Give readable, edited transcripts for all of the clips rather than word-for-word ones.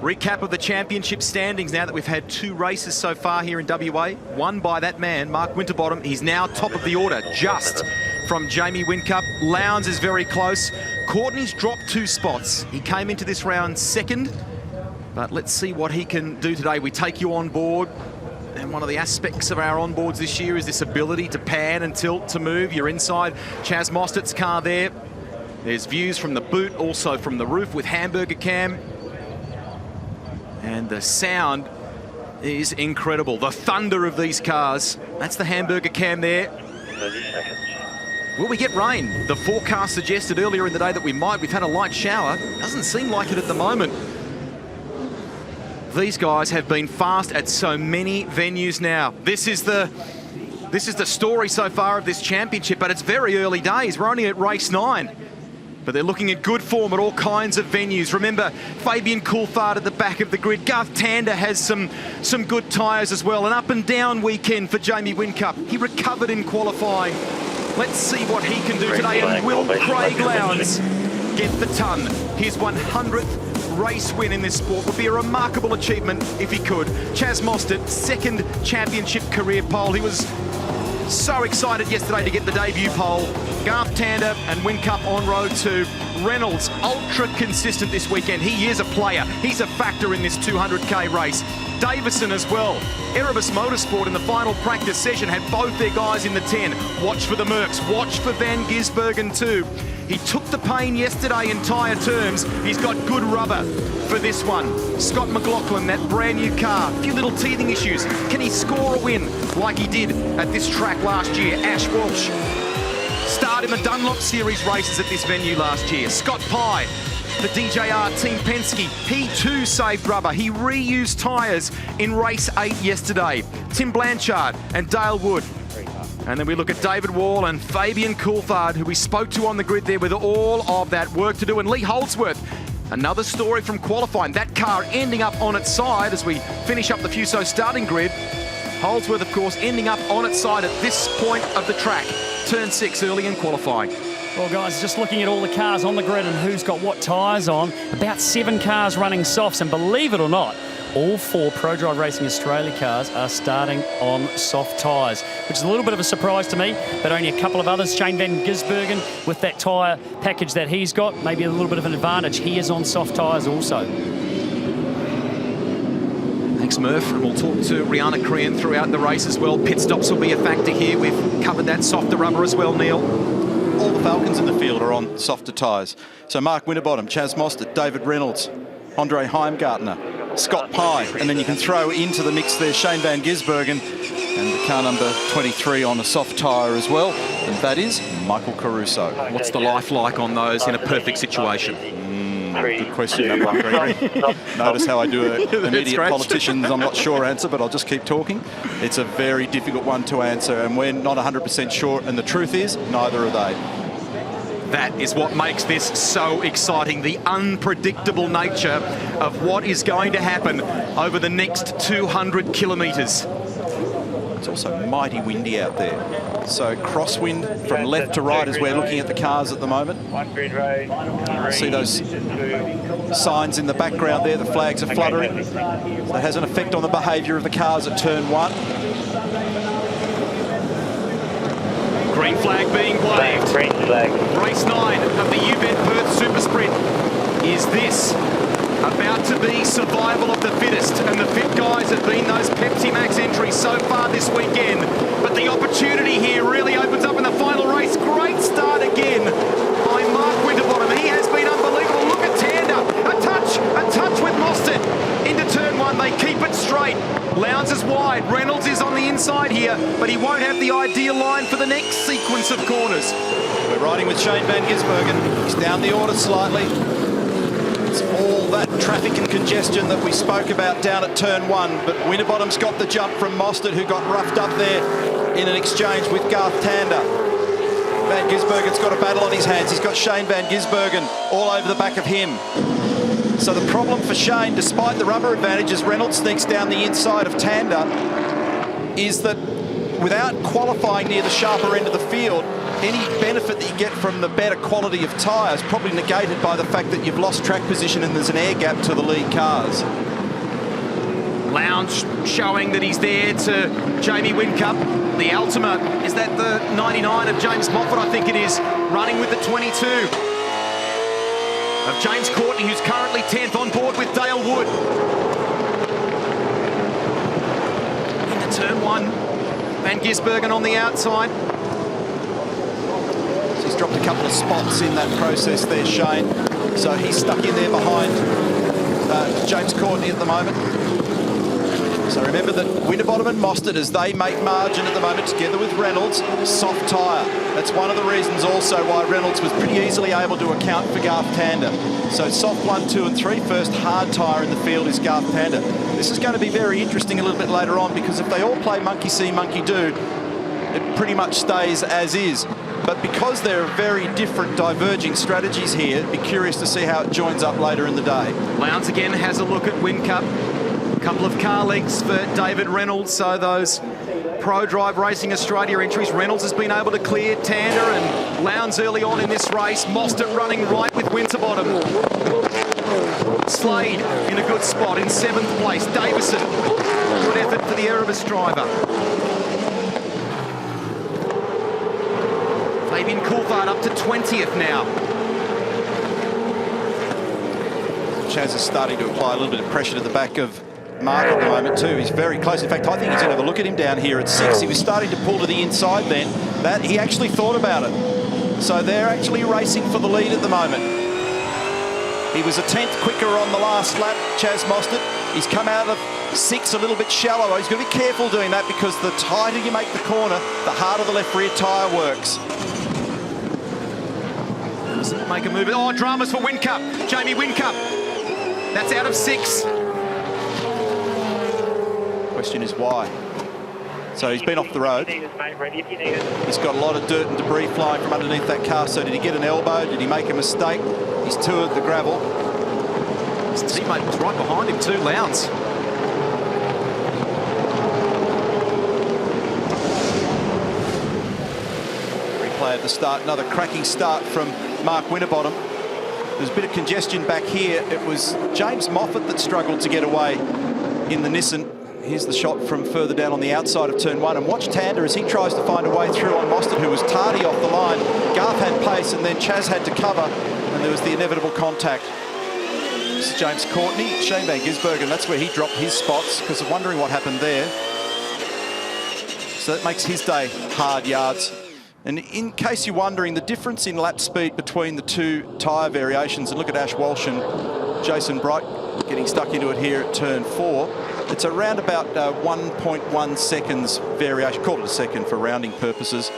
Recap of the championship standings now that we've had 2 races so far here in WA. Won by that man, Mark Winterbottom. He's now top of the order, just from Jamie Whincup. Lowndes is very close. Courtney's dropped 2 spots. He came into this round second, but let's see what he can do today. We take you on board, and one of the aspects of our onboards this year is this ability to pan and tilt, to move. You're inside Chaz Mostert's car there. There's views from the boot, also from the roof with hamburger cam. And the sound is incredible. The thunder of these cars. That's the hamburger cam there. 30 seconds. Will we get rain? The forecast suggested earlier in the day that we might. We've had a light shower. Doesn't seem like it at the moment. These guys have been fast at so many venues now. This is the story so far of this championship, but it's very early days. We're only at race 9. But they're looking at good form at all kinds of venues. Remember, Fabian Coulthard at the back of the grid. Garth Tander has some good tyres as well. An up and down weekend for Jamie Whincup. He recovered in qualifying. Let's see what he can do today. And will Craig Lowndes get the ton? His 100th race win in this sport would be a remarkable achievement if he could. Chaz Mostert, 2nd championship career pole. He was so excited yesterday to get the debut pole. Garth Tander and Whincup on road 2. Reynolds, ultra consistent this weekend. He is a player. He's a factor in this 200k race. Davison as well. Erebus Motorsport in the final practice session had both their guys in the 10. Watch for the Mercs. Watch for Van Gisbergen too. He took the pain yesterday in tyre terms. He's got good rubber for this one. Scott McLaughlin, that brand new car. A few little teething issues. Can he score a win like he did at this track last year? Ash Walsh starred in the Dunlop Series races at this venue last year. Scott Pye, the DJR Team Penske, he too saved rubber. He reused tyres in race 8 yesterday. Tim Blanchard and Dale Wood. And then we look at David Wall and Fabian Coulthard, who we spoke to on the grid there with all of that work to do. And Lee Holdsworth, another story from qualifying. That car ending up on its side as we finish up the Fuso starting grid. Holdsworth, of course, ending up on its side at this point of the track. Turn 6 early in qualifying. Well, guys, just looking at all the cars on the grid and who's got what tyres on, about 7 cars running softs, and believe it or not, all 4 Pro Drive Racing Australia cars are starting on soft tyres, which is a little bit of a surprise to me, but only a couple of others. Shane Van Gisbergen, with that tyre package that he's got, maybe a little bit of an advantage. He is on soft tyres also. Thanks, Murph. And we'll talk to Rihanna Crean throughout the race as well. Pit stops will be a factor here. We've covered that softer rubber as well, Neil. All the Falcons in the field are on softer tyres. So Mark Winterbottom, Chaz Mostert, David Reynolds, Andre Heimgartner, Scott Pye, and then you can throw into the mix there Shane Van Gisbergen and the car number 23 on a soft tyre as well, and that is Michael Caruso. What's the life like on those in a perfect situation? Good question, that one, Gregory. Notice how I do an immediate politician's I'm not sure answer, but I'll just keep talking. It's a very difficult one to answer, and we're not 100% sure, and the truth is, neither are they. That is what makes this so exciting, the unpredictable nature of what is going to happen over the next 200 kilometres. It's also mighty windy out there. So crosswind from left to right as we're looking at the cars at the moment. See those signs in the background there, the flags are fluttering. So that has an effect on the behaviour of the cars at turn 1. Green flag being waved. Green flag. Race 9 of the UBET Perth Supersprint. Is this about to be survival of the fittest? And the fit guys have been those Pepsi Max entries so far this weekend. But the opportunity here really opens up in the final race. Great start again by Mark Winterbottom. He has been unbelievable. Look at Tander. A touch with Mostert. Into turn 1, they keep it straight. Lowndes is wide. Reynolds is on the inside here, but he won't have the ideal line for the next sequence of corners. We're riding with Shane Van Gisbergen. He's down the order slightly. It's all that traffic and congestion that we spoke about down at turn 1, but Winterbottom's got the jump from Mostert, who got roughed up there in an exchange with Garth Tander. Van Gisbergen's got a battle on his hands. He's got Shane Van Gisbergen all over the back of him. So the problem for Shane, despite the rubber advantage as Reynolds sneaks down the inside of Tander, is that without qualifying near the sharper end of the field, any benefit that you get from the better quality of tyres probably negated by the fact that you've lost track position and there's an air gap to the lead cars. Lowndes showing that he's there to Jamie Whincup. The Altima, is that the 99 of James Moffat? I think it is, running with the 22 of James Courtney, who's currently 10th on board with Dale Wood. Into turn 1, Van Gisbergen on the outside. So he's dropped a couple of spots in that process there, Shane. So he's stuck in there behind James Courtney at the moment. So remember that Winterbottom and Mostert, as they make margin at the moment together with Reynolds, soft tyre. That's one of the reasons also why Reynolds was pretty easily able to account for Garth Tander. So soft 1, 2 and 3, first hard tyre in the field is Garth Tander. This is going to be very interesting a little bit later on, because if they all play monkey see, monkey do, it pretty much stays as is. But because there are very different diverging strategies here, be curious to see how it joins up later in the day. Lowndes again has a look at Whincup. Couple of car lengths for David Reynolds, so those Pro Drive Racing Australia entries. Reynolds has been able to clear Tander and Lowndes early on in this race. Mostert running right with Winterbottom. Slade in a good spot in 7th place. Davison, good effort for the Erebus driver. Fabian Coulthard up to 20th now. Chaz is starting to apply a little bit of pressure to the back of Mark at the moment too. He's very close. In fact, I think he's going to have a look at him down here at 6. He was starting to pull to the inside then. That he actually thought about it. So they're actually racing for the lead at the moment. He was a 10th quicker on the last lap, Chaz Mostert. He's come out of 6 a little bit shallow. He's going to be careful doing that, because the tighter you make the corner, the harder the left rear tyre works. Doesn't make a move. Oh, dramas for Whincup. Jamie Whincup. That's out of 6. Question is why. So he's been off the road. He's got a lot of dirt and debris flying from underneath that car. So did he get an elbow? Did he make a mistake? He's toured the gravel. His teammate was right behind him too, Lowndes. Replay at the start. Another cracking start from Mark Winterbottom. There's a bit of congestion back here. It was James Moffat that struggled to get away in the Nissan. Here's the shot from further down on the outside of turn 1. And watch Tander as he tries to find a way through on Mostert, who was tardy off the line. Garth had pace, and then Chaz had to cover, and there was the inevitable contact. This is James Courtney, Shane Van Gisbergen. That's where he dropped his spots, because of wondering what happened there. So that makes his day hard yards. And in case you're wondering, the difference in lap speed between the two tyre variations, and look at Ash Walsh and Jason Bright getting stuck into it here at turn 4. It's around about 1.1 seconds variation, call it a second for rounding purposes.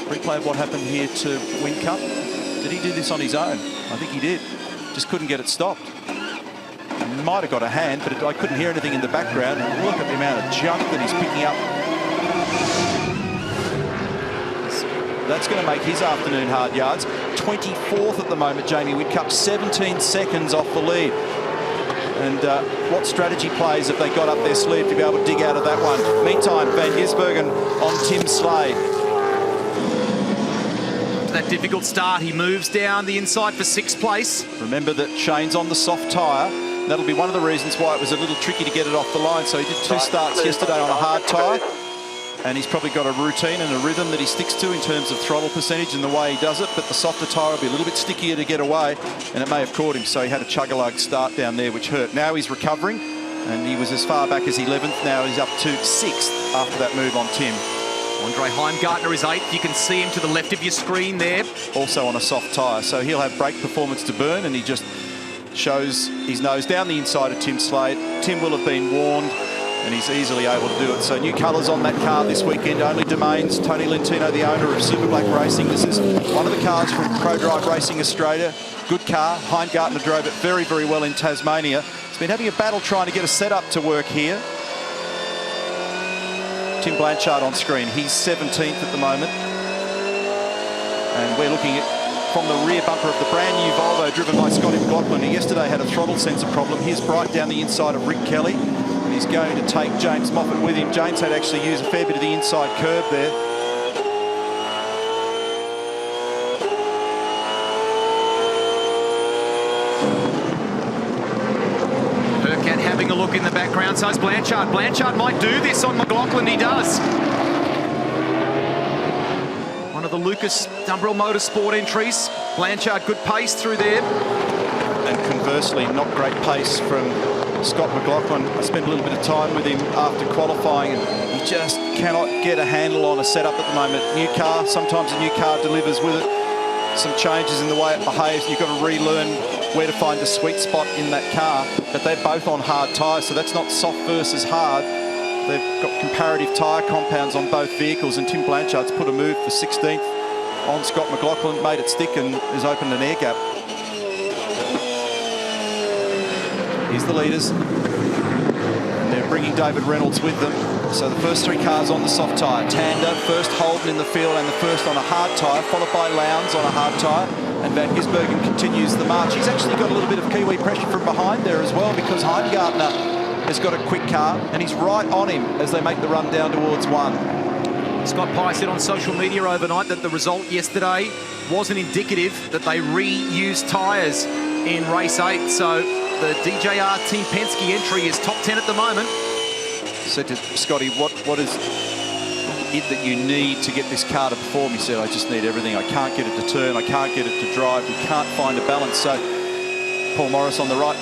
Replay of what happened here to Whincup. Did he do this on his own? I think he did. Just couldn't get it stopped. Might have got a hand, but I couldn't hear anything in the background. Look at the amount of junk that he's picking up. That's going to make his afternoon hard yards. 24th at the moment, Jamie Whincup, 17 seconds off the lead. And what strategy plays have they got up their sleeve to be able to dig out of that one? Meantime, Van Gisbergen on Tim Slade. After that difficult start, he moves down the inside for 6th place. Remember that Shane's on the soft tyre. That'll be one of the reasons why it was a little tricky to get it off the line. So he did 2 starts yesterday on a hard tyre. And he's probably got a routine and a rhythm that he sticks to in terms of throttle percentage and the way he does it. But the softer tyre will be a little bit stickier to get away, and it may have caught him. So he had a chug-a-lug start down there, which hurt. Now he's recovering, and he was as far back as 11th. Now he's up to 6th after that move on Tim. Andre Heimgartner is 8th. You can see him to the left of your screen there. Also on a soft tyre. So he'll have brake performance to burn, and he just shows his nose down the inside of Tim Slade. Tim will have been warned, and he's easily able to do it. So new colours on that car this weekend, only domains. Tony Lentino, the owner of Super Black Racing. This is one of the cars from Pro Drive Racing Australia. Good car. Heimgartner drove it very, very well in Tasmania. He's been having a battle trying to get a setup to work here. Tim Blanchard on screen. He's 17th at the moment. And we're looking at from the rear bumper of the brand new Volvo driven by Scotty McLaughlin, who yesterday had a throttle sensor problem. Here's Bright down the inside of Rick Kelly. He's going to take James Moffat with him. James had actually used a fair bit of the inside curb there. having a look in the background. So is Blanchard. Blanchard might do this on McLaughlin. He does. One of the Lucas Dumbrell Motorsport entries. Blanchard, good pace through there. And conversely, not great pace from Scott McLaughlin. I spent a little bit of time with him after qualifying, and he just cannot get a handle on a setup at the moment. New car, sometimes a new car delivers with it. Some changes in the way it behaves. You've got to relearn where to find the sweet spot in that car. But they're both on hard tyres, so that's not soft versus hard. They've got comparative tyre compounds on both vehicles, and Tim Blanchard's put a move for 16th on Scott McLaughlin, made it stick and has opened an air gap. Here's the leaders, and they're bringing David Reynolds with them. So the first three cars on the soft tyre. Tander, first Holden in the field and the first on a hard tyre, followed by Lowndes on a hard tyre. And Van Gisbergen continues the march. He's actually got a little bit of Kiwi pressure from behind there as well, because Heimgartner has got a quick car, and he's right on him as they make the run down towards one. Scott Pye said on social media overnight that the result yesterday wasn't indicative that they reused tyres in race 8. So the DJR Team Penske entry is top 10 at the moment. Said to Scotty, what is it that you need to get this car to perform? He said, I just need everything. I can't get it to turn. I can't get it to drive. We can't find a balance. So Paul Morris on the right,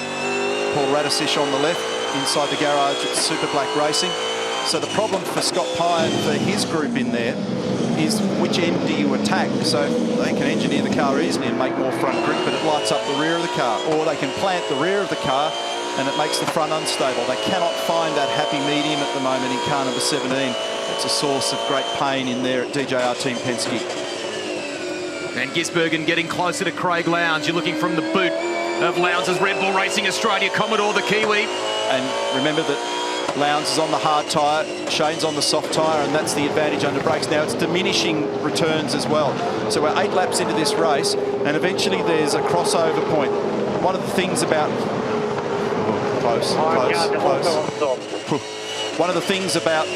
Paul Radisich on the left, inside the garage at Super Black Racing. So the problem for Scott Pye and for his group in there is which end do you attack? So they can engineer the car easily and make more front grip, but it lights up the rear of the car. Or they can plant the rear of the car and it makes the front unstable. They cannot find that happy medium at the moment in car number 17. It's a source of great pain in there at DJR Team Penske. Van Gisbergen getting closer to Craig Lowndes. You're looking from the boot of Lowndes' Red Bull Racing Australia Commodore, the Kiwi. And remember that Lowndes is on the hard tyre, Shane's on the soft tyre, and that's the advantage under brakes. Now it's diminishing returns as well. So we're 8 laps into this race, and eventually there's a crossover point. One of the things about... Close. One of the things about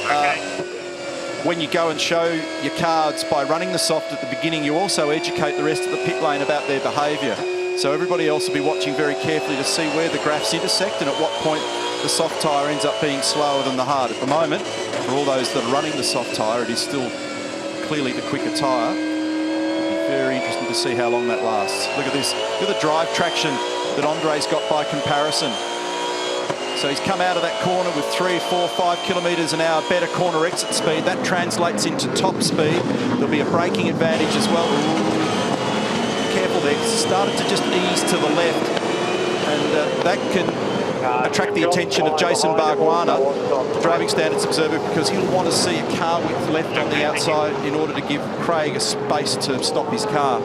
when you go and show your cards by running the soft at the beginning, you also educate the rest of the pit lane about their behaviour. So everybody else will be watching very carefully to see where the graphs intersect and at what point the soft tyre ends up being slower than the hard. At the moment, for all those that are running the soft tyre, it is still clearly the quicker tyre. It'll be very interesting to see how long that lasts. Look at this. Look at the drive traction that Andre's got by comparison. So he's come out of that corner with 3, 4, 5 kilometres an hour better corner exit speed. That translates into top speed. There'll be a braking advantage as well. Careful there, because it started to just ease to the left, and that can attract the attention of Jason Barguana, driving standards observer, because he'll want to see a car width left on the outside in order to give Craig a space to stop his car.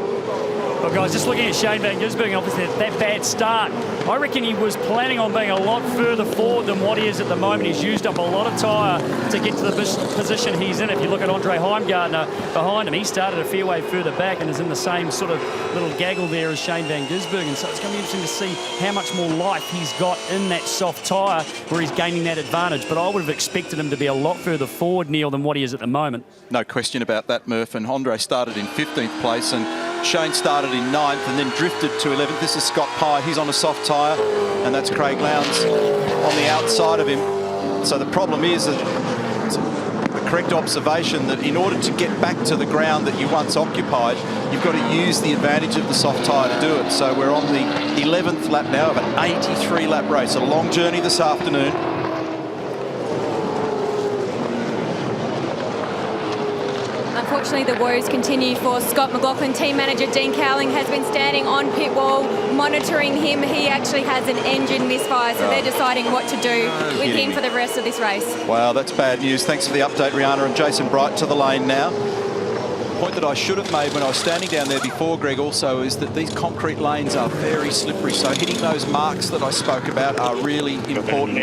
Well, guys, just looking at Shane Van Gisbergen, obviously that bad start, I reckon he was planning on being a lot further forward than what he is at the moment. He's used up a lot of tyre to get to the position he's in. If you look at Andre Heimgartner behind him, he started a fair way further back and is in the same sort of little gaggle there as Shane Van Gisbergen. So it's going to be interesting to see how much more life he's got in that soft tyre where he's gaining that advantage. But I would have expected him to be a lot further forward, Neil, than what he is at the moment. No question about that, Murph. And Andre started in 15th place, and Shane started in 9th and then drifted to 11th. This is Scott Pye. He's on a soft tyre, and that's Craig Lowndes on the outside of him. So the problem is that it's the correct observation that in order to get back to the ground that you once occupied, you've got to use the advantage of the soft tyre to do it. So we're on the 11th lap now of an 83-lap race. A long journey this afternoon. Unfortunately, the woes continue for Scott McLaughlin. Team manager Dean Cowling has been standing on pit wall, monitoring him. He actually has an engine misfire, so they're deciding what to do with him for the rest of this race. Wow, that's bad news. Thanks for the update, Rihanna, and Jason Bright to the lane now. The point that I should have made when I was standing down there before, Greg, also is that these concrete lanes are very slippery, so hitting those marks that I spoke about are really important.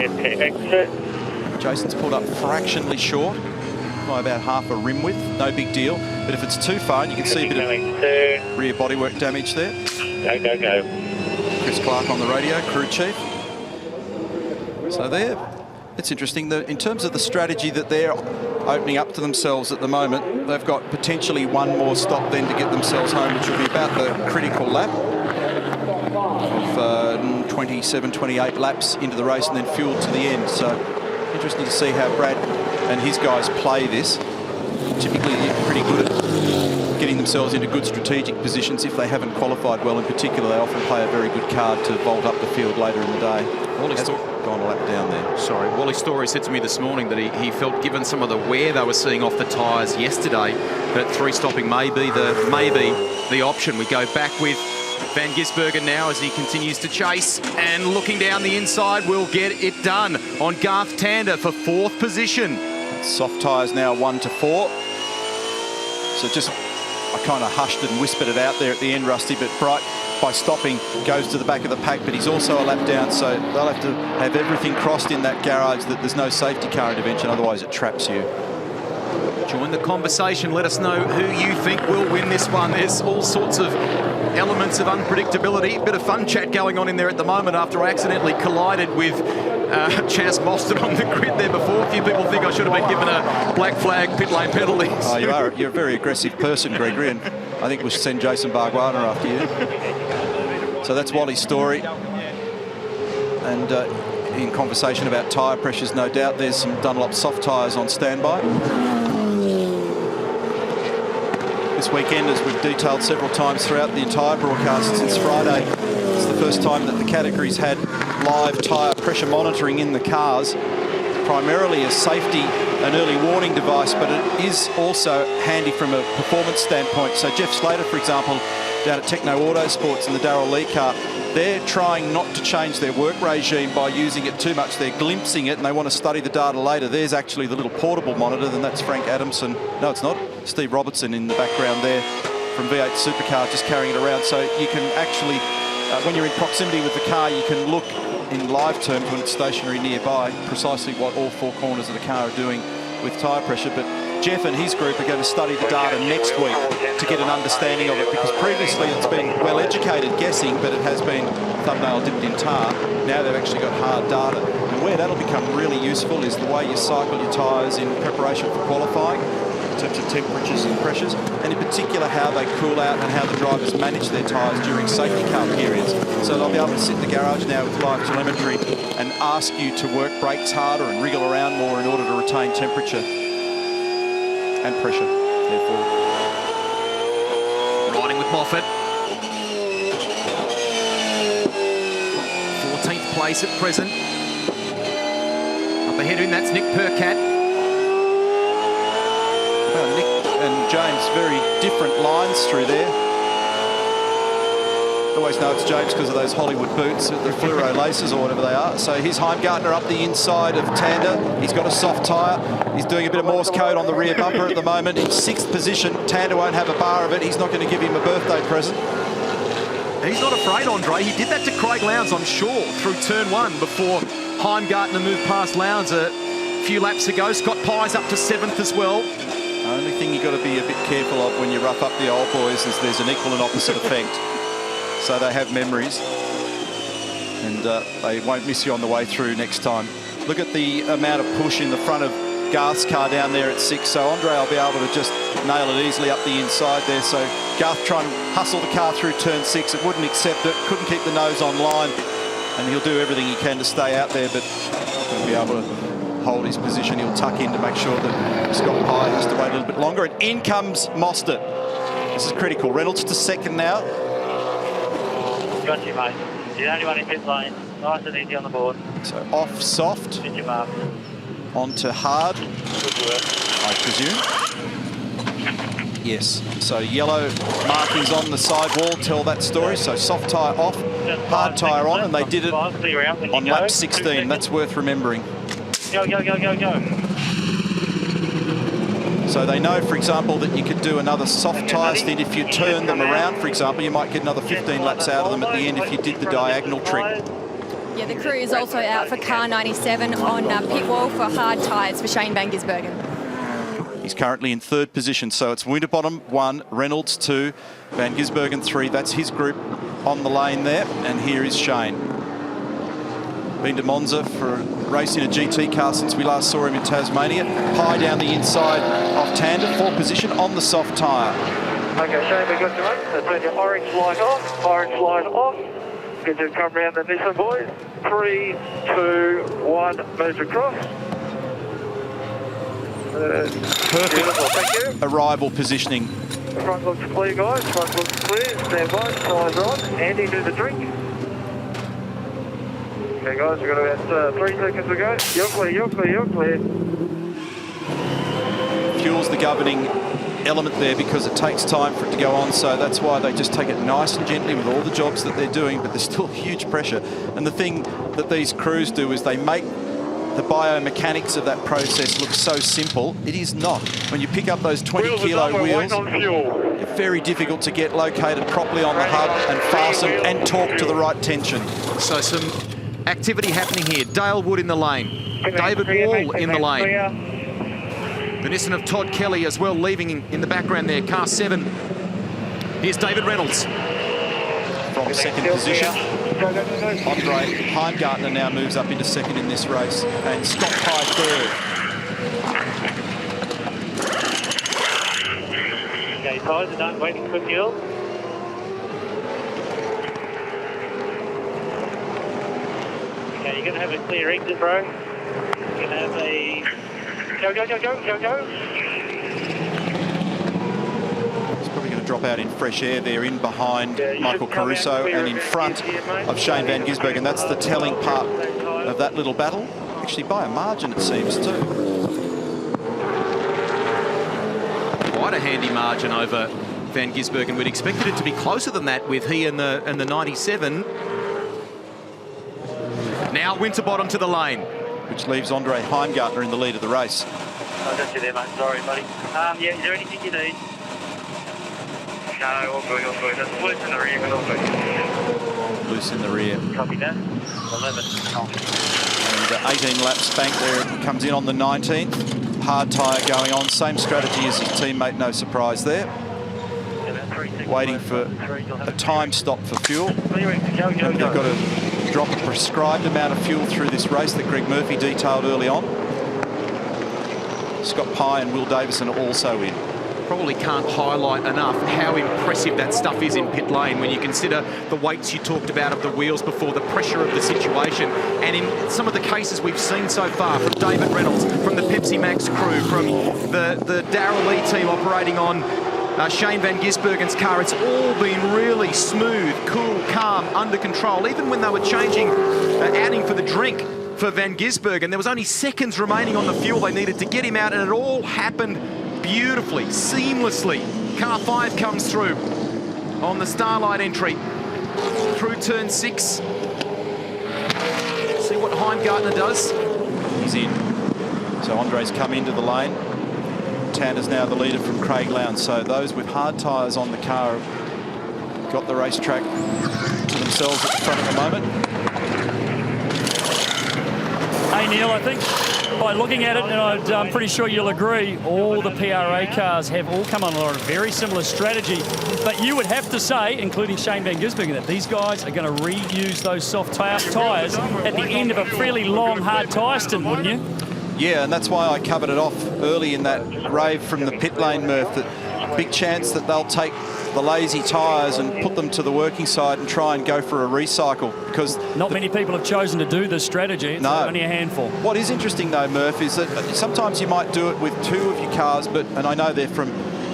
Jason's pulled up fractionally short by about half a rim width, no big deal. But if it's too far, and you can see a bit of rear bodywork damage there. Go. Chris Clark on the radio, crew chief. So there, it's interesting that in terms of the strategy that they're opening up to themselves at the moment, they've got potentially one more stop then to get themselves home, which will be about the critical lap of 27, 28 laps into the race and then fueled to the end. So interesting to see how Brad and his guys play this. Typically, they're pretty good at getting themselves into good strategic positions. If they haven't qualified well in particular, they often play a very good card to vault up the field later in the day. Wally's gone a lap down there. Sorry, Wally Story said to me this morning that he felt, given some of the wear they were seeing off the tyres yesterday, that three-stopping may be the option. We go back with Van Gisbergen now as he continues to chase, and looking down the inside will get it done on Garth Tander for 4th position. Soft tyres now 1 to 4. So just, I kind of hushed it and whispered it out there at the end, Rusty, but Bright, by stopping, goes to the back of the pack, but he's also a lap down, so they'll have to have everything crossed in that garage that there's no safety car intervention, otherwise it traps you. Join the conversation. Let us know who you think will win this one. There's all sorts of elements of unpredictability. Bit of fun chat going on in there at the moment after I accidentally collided with Chaz Mostert on the grid there before. A few people think I should have been given a black flag pit lane penalty. Oh, you're a very aggressive person, Gregory, and I think we'll send Jason Barguana after you. So that's Wally's story. And in conversation about tyre pressures, no doubt, there's some Dunlop soft tyres on standby. This weekend, as we've detailed several times throughout the entire broadcast since Friday, it's the first time that the category's had live tyre pressure monitoring in the cars, primarily a safety and early warning device, but it is also handy from a performance standpoint. So Jeff Slater, for example, down at Techno Autosports in the Darrell Lee car, they're trying not to change their work regime by using it too much. They're glimpsing it and they want to study the data later. There's actually the little portable monitor, and that's Frank Adamson. No, it's not. Steve Robertson in the background there from V8 Supercar just carrying it around. So you can actually, when you're in proximity with the car, you can look in live terms when it's stationary nearby precisely what all 4 corners of the car are doing with tyre pressure. But Jeff and his group are going to study the data next week to get an understanding of it, because previously it's been well-educated guessing, but it has been thumbnail dipped in tar. Now they've actually got hard data. And where that'll become really useful is the way you cycle your tyres in preparation for qualifying, in terms of temperatures and pressures, and in particular how they cool out and how the drivers manage their tyres during safety car periods. So they'll be able to sit in the garage now with live telemetry and ask you to work brakes harder and wriggle around more in order to retain temperature and pressure, therefore. Riding with Moffat. 14th place at present. Up ahead of him, that's Nick Percat. Well, Nick and James, very different lines through there. Always know it's James because of those Hollywood boots, the fluoro laces or whatever they are. So here's Heimgartner up the inside of Tander. He's got a soft tyre. He's doing a bit of Morse code on the rear bumper at the moment. In 6th position, Tander won't have a bar of it. He's not going to give him a birthday present. He's not afraid, Andre. He did that to Craig Lowndes, I'm sure, through turn 1 before Heimgartner moved past Lowndes a few laps ago. Scott Pye's up to 7th as well. The only thing you've got to be a bit careful of when you rough up the old boys is there's an equal and opposite effect. So they have memories, and they won't miss you on the way through next time. Look at the amount of push in the front of Garth's car down there at 6. So Andre will be able to just nail it easily up the inside there. So Garth trying to hustle the car through turn 6. It wouldn't accept it, couldn't keep the nose on line, and he'll do everything he can to stay out there, but not going to be able to hold his position. He'll tuck in to make sure that Scott Pye has to wait a little bit longer. And in comes Mostert. This is critical. Reynolds to 2nd now. Got you, mate. You're the only one in pit lane. Nice and easy on the board. So off soft. Did you mark? On to hard. Good work. I presume. Yes. So yellow markings on the sidewall tell that story. So soft tyre off, hard tyre on, and they did it on lap 16. That's worth remembering. Go, go, go, go, go. So they know, for example, that you could do another soft tyre stint if you turn them around, for example. You might get another 15 laps out of them at the end if you did the diagonal trick. Yeah, the crew is also out for car 97 on pit wall for hard tyres for Shane Van Gisbergen. He's currently in 3rd position, so it's Winterbottom 1, Reynolds 2, Van Gisbergen 3. That's his group on the lane there, and here is Shane. Been to Monza for a race in a GT car since we last saw him in Tasmania. Pye down the inside of Tander, 4th position on the soft tyre. Okay, Shane, we've got to run. So turn your orange light off, Good to come round the Nissan, boys. 3, 2, 1, move across. Beautiful, thank you. Arrival positioning. The front looks clear, guys. Front looks clear. Stand by, tyres on. Andy, do the drink. Okay, guys, we've got about 3 seconds to go. You're clear, you're clear, you're clear. Fuel's the governing element there because it takes time for it to go on, so that's why they just take it nice and gently with all the jobs that they're doing, but there's still huge pressure. And the thing that these crews do is they make the biomechanics of that process looks so simple. It is not. When you pick up those 20-kilo wheels, it's very difficult to get located properly on the hub and fasten and torque to the right tension. So some activity happening here. Dale Wood in the lane. David Wall in the lane. The Nissan of Todd Kelly as well leaving in the background there. Car 7. Here's David Reynolds. From second position. Andre Heimgartner now moves up into second in this race, and Scott Pye third. Okay, tyres are done, waiting for fuel. Okay, you're going to have a clear exit, bro. You're going to have a... Go, go, go, go, go, go. Drop out in fresh air there, in behind Michael Caruso and in front of Shane Van Gisbergen. That's the telling part of that little battle. Actually, by a margin, it seems, too. Quite a handy margin over Van Gisbergen. We'd expected it to be closer than that with he and the 97. Now Winterbottom to the lane. Which leaves Andre Heimgartner in the lead of the race. Oh, that's you there, mate. Sorry, buddy. Yeah, is there anything you need? No, all good, all good. There's loose in the rear, but all good. Loose in the rear. Copy that. 11. And 18 laps bank there. It comes in on the 19th. Hard tyre going on. Same strategy as his teammate, no surprise there. Waiting for a time stop for fuel. And they've got to drop a prescribed amount of fuel through this race that Greg Murphy detailed early on. Scott Pye and Will Davison are also in. Probably can't highlight enough how impressive that stuff is in pit lane when you consider the weights you talked about of the wheels before, the pressure of the situation, and in some of the cases we've seen so far from David Reynolds, from the Pepsi Max crew, from the Darrell Lee team operating on Shane Van Gisbergen's car, it's all been really smooth, cool, calm, under control. Even when they were changing, adding for the drink for Van Gisbergen, there was only seconds remaining on the fuel they needed to get him out, and it all happened beautifully, seamlessly. Car 5 comes through on the Starlight entry through turn 6. See what Heimgartner does. He's in. So Andre's come into the lane. Tanner's now the leader from Craig Lowndes. So those with hard tyres on the car have got the racetrack to themselves at the front at the moment. Hey, Neil, I think by looking at it, and I'm pretty sure you'll agree, all the PRA cars have all come on a very similar strategy. But you would have to say, including Shane Van Gisbergen, that these guys are going to reuse those soft tyres at the end of a fairly long, hard tyre stint, wouldn't you? Yeah, and that's why I covered it off early in that rave from the pit lane, Murph, that big chance that they'll take the lazy tyres and put them to the working side and try and go for a recycle, because not many people have chosen to do this strategy. It's only a handful. What is interesting though, Murph, is that sometimes you might do it with 2 of your cars, but, and I know they're from,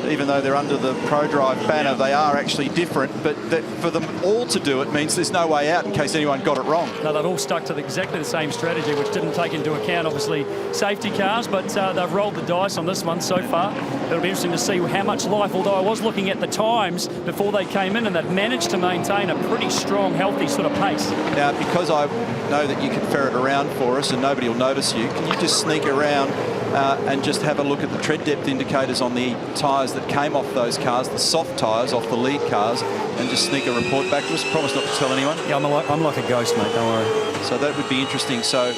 even though they're under the ProDrive banner, they are actually different, but that for them all to do it means there's no way out in case anyone got it wrong. No, they've all stuck to exactly the same strategy, which didn't take into account, obviously, safety cars, but they've rolled the dice on this one so far. It'll be interesting to see how much life, although I was looking at the times before they came in, and they've managed to maintain a pretty strong, healthy sort of pace. Now, because I know that you can ferret around for us and nobody will notice you, can you just sneak around and just have a look at the tread depth indicators on the tyres that came off those cars, the soft tyres off the lead cars, and just sneak a report back to us? Promise not to tell anyone. Yeah, I'm like a ghost, mate, don't worry. So that would be interesting. So,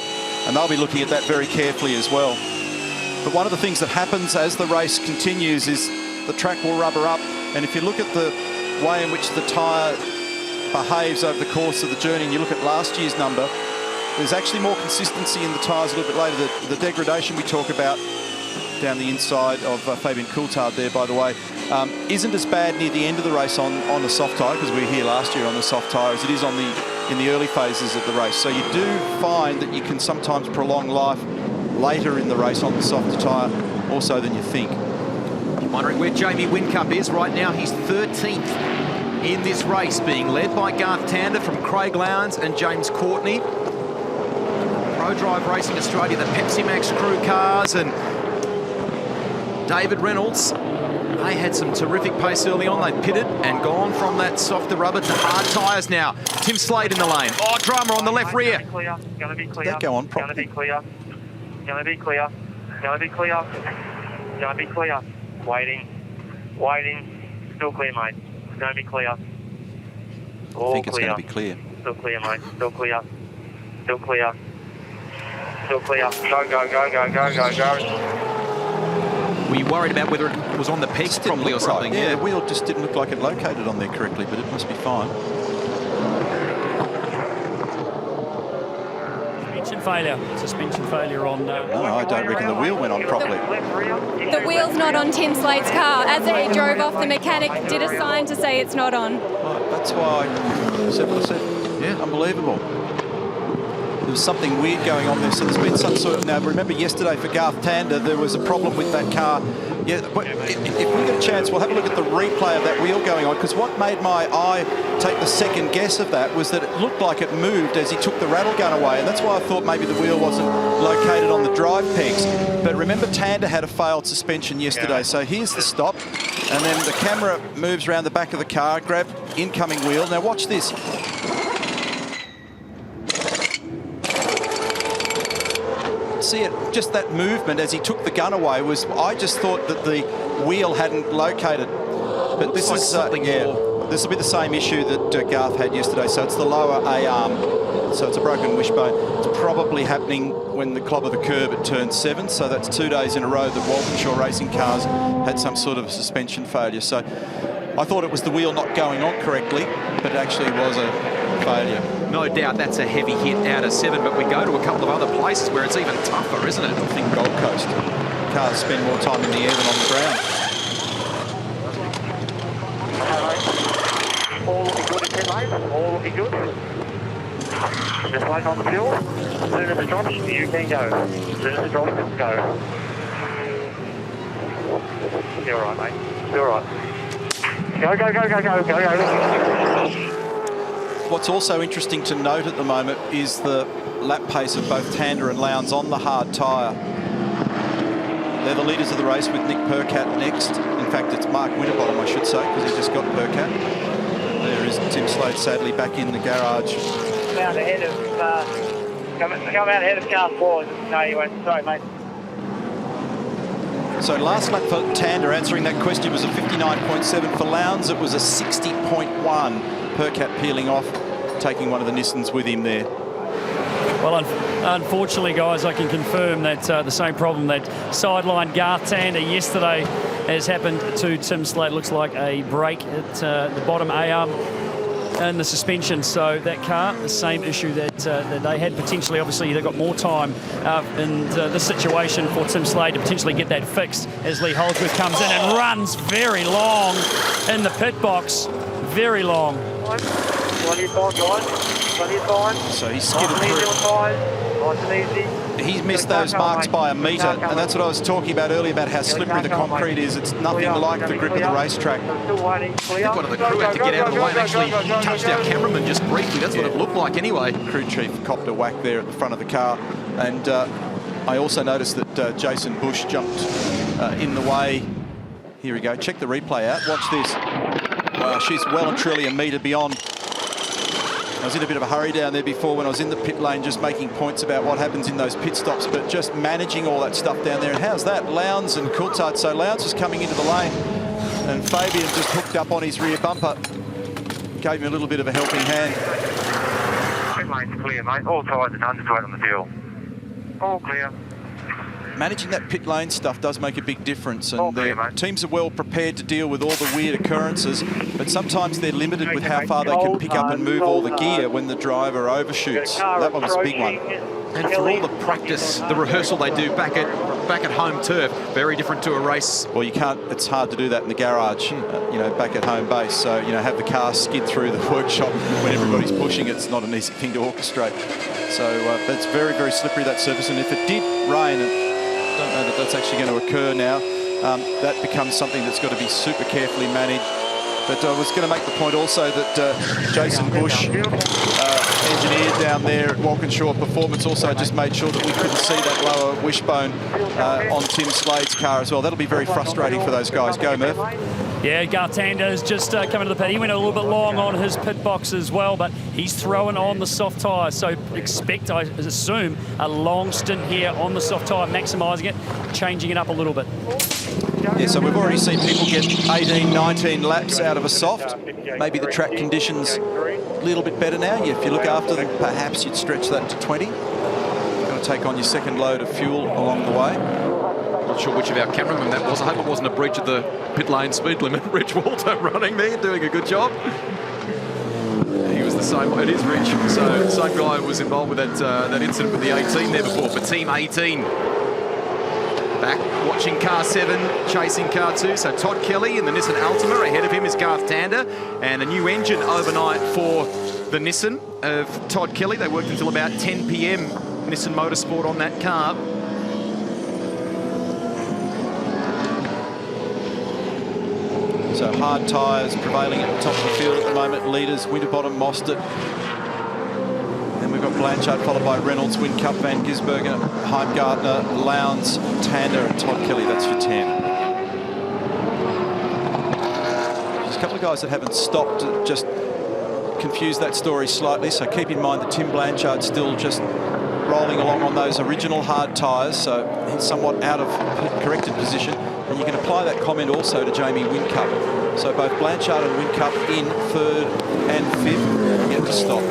and they'll be looking at that very carefully as well. But one of the things that happens as the race continues is the track will rubber up, and if you look at the way in which the tyre behaves over the course of the journey, and you look at last year's number, there's actually more consistency in the tyres a little bit later. The degradation we talk about down the inside of Fabian Coulthard there, by the way, isn't as bad near the end of the race on the soft tyre, because we were here last year on the soft tyre, as it is on the in the early phases of the race. So you do find that you can sometimes prolong life later in the race on the softer tyre, also than you think. You're wondering where Jamie Whincup is right now. He's 13th in this race, being led by Garth Tander from Craig Lowndes and James Courtney. ProDrive Racing Australia, the Pepsi Max crew cars, and David Reynolds. They had some terrific pace early on. They pitted and gone from that softer rubber to hard tyres now. Tim Slade in the lane. Oh, drama on the left rear. Gonna be clear. Did that go on properly? Gonna be clear. Gonna be clear. Gonna be clear. Gonna be clear. Waiting. Waiting. Still clear, mate. Gonna be clear. All I think it's clear. going to be clear. Still clear, mate. Still clear. Still clear. Still clear. Go, go, go, go, go, go, go. Were you worried about whether it was on the pegs properly or something? Right. Yeah, the wheel just didn't look like it located on there correctly, but it must be fine. Suspension failure on... No, I don't reckon the wheel went on properly. The wheel's not on Tim Slade's car. As he drove off, the mechanic did a sign to say it's not on. Right, that's why I said what I said. Yeah, unbelievable. There was something weird going on there, so there's been some sort of... Now, remember yesterday for Garth Tander, there was a problem with that car. Yeah, but if we get a chance, we'll have a look at the replay of that wheel going on, because what made my eye take the second guess of that was that it looked like it moved as he took the rattle gun away, and that's why I thought maybe the wheel wasn't located on the drive pegs. But remember, Tander had a failed suspension yesterday, so here's the stop, and then the camera moves around the back of the car, grab incoming wheel. Now watch this. See it, just that movement as he took the gun away was, I just thought that the wheel hadn't located. But this is, this will be the same issue that Garth had yesterday. So it's the lower A arm. So it's a broken wishbone. It's probably happening when the clobber the curb at turn 7. So that's 2 days in a row that Walkinshaw racing cars had some sort of suspension failure. So I thought it was the wheel not going on correctly, but it actually was a failure. No doubt that's a heavy hit out of 7, but we go to a couple of other places where it's even tougher, isn't it? I think Gold Coast cars spend more time in the air than on the ground. All looking good in mate. All looking good. Just wait on the fuel. As soon as it drops, you can go. As soon as it drops, go. You're all right, mate. You're all right. Go, go, go, go, go, go, go. What's also interesting to note at the moment is the lap pace of both Tander and Lowndes on the hard tyre. They're the leaders of the race with Nick Percat next. In fact, it's Mark Winterbottom, I should say, because he just got Percat. There is Tim Slade, sadly, back in the garage. Come out ahead of, come out ahead of car 4. No, you won't. Sorry, mate. So last lap for Tander, answering that question, was a 59.7. For Lowndes, it was a 60.1. Percat peeling off, taking one of the Nissans with him there. Well, unfortunately, guys, I can confirm that the same problem that sidelined Garth Tander yesterday has happened to Tim Slade. Looks like a break at the bottom A-arm and the suspension. So that car, the same issue that they had potentially. Obviously, they've got more time in this situation for Tim Slade to potentially get that fixed as Lee Holdsworth comes in and runs very long in the pit box. Very long. Plenty of time, guys. Plenty of time. So he's skidded through. Nice and easy. He's missed those marks by a metre, and that's what I was talking about earlier, about how slippery the concrete is. It's nothing like the grip of the racetrack. I think one of the crew had to get out of the way and actually touched our cameraman just briefly. That's what it looked like anyway. Crew chief copped a whack there at the front of the car. And I also noticed that Jason Bush jumped in the way. Here we go. Check the replay out. Watch this. Wow, she's well and truly a metre beyond. I was in a bit of a hurry down there before when I was in the pit lane, just making points about what happens in those pit stops, but just managing all that stuff down there. And how's that? Lowndes and Coulthard. So Lowndes was coming into the lane, and Fabian just hooked up on his rear bumper. Gave him a little bit of a helping hand. Pit lane's clear, mate. All tyres are done, just wait on the fuel. All clear. Managing that pit lane stuff does make a big difference, and clear, the teams are well prepared to deal with all the weird occurrences, but sometimes they're limited with how far they can pick up and move all the gear when the driver overshoots. That one was a big one. And for all the practice, the rehearsal they do back at home turf, very different to a race. Well, you can't. It's hard to do that in the garage, you know, back at home base. So, you know, have the car skid through the workshop when everybody's pushing. It's not an easy thing to orchestrate. So that's very, very slippery, that surface. And if it did rain, and I don't know that that's actually going to occur now, that becomes something that's got to be super carefully managed. But I was going to make the point also that Jason Bush, engineer down there at Walkinshaw Performance, also just made sure that we couldn't see that lower wishbone on Tim Slade's car as well. That'll be very frustrating for those guys. Go, Murph. Yeah, Garth Tander's just coming to the pit. He went a little bit long on his pit box as well, but he's throwing on the soft tyres. So expect, I assume, a long stint here on the soft tyre, maximising it, changing it up a little bit. Yeah, so we've already seen people get 18, 19 laps out of a soft. Maybe the track conditions a little bit better now. If you look after them, perhaps you'd stretch that to 20. You've got to take on your second load of fuel along the way. Not sure which of our cameramen that was. I hope it wasn't a breach of the pit lane speed limit. Rich Walter running there, doing a good job. He was the same. It is Rich. So same guy was involved with that incident with the 18 there before. For Team 18, back watching car 7, chasing car 2. So Todd Kelly in the Nissan Altima. Ahead of him is Garth Tander, and a new engine overnight for the Nissan of Todd Kelly. They worked until about 10 p.m. Nissan Motorsport on that car. So hard tyres prevailing at the top of the field at the moment. Leaders, Winterbottom, Mostert. Then we've got Blanchard followed by Reynolds, Whincup, Van Gisbergen, Heimgartner, Lowndes, Tander and Todd Kelly. That's for 10. There's a couple of guys that haven't stopped to just confuse that story slightly. So keep in mind that Tim Blanchard's still just rolling along on those original hard tyres. So he's somewhat out of corrected position. And you can apply that comment also to Jamie Whincup. So both Blanchard and Whincup in 3rd and 5th get to stop.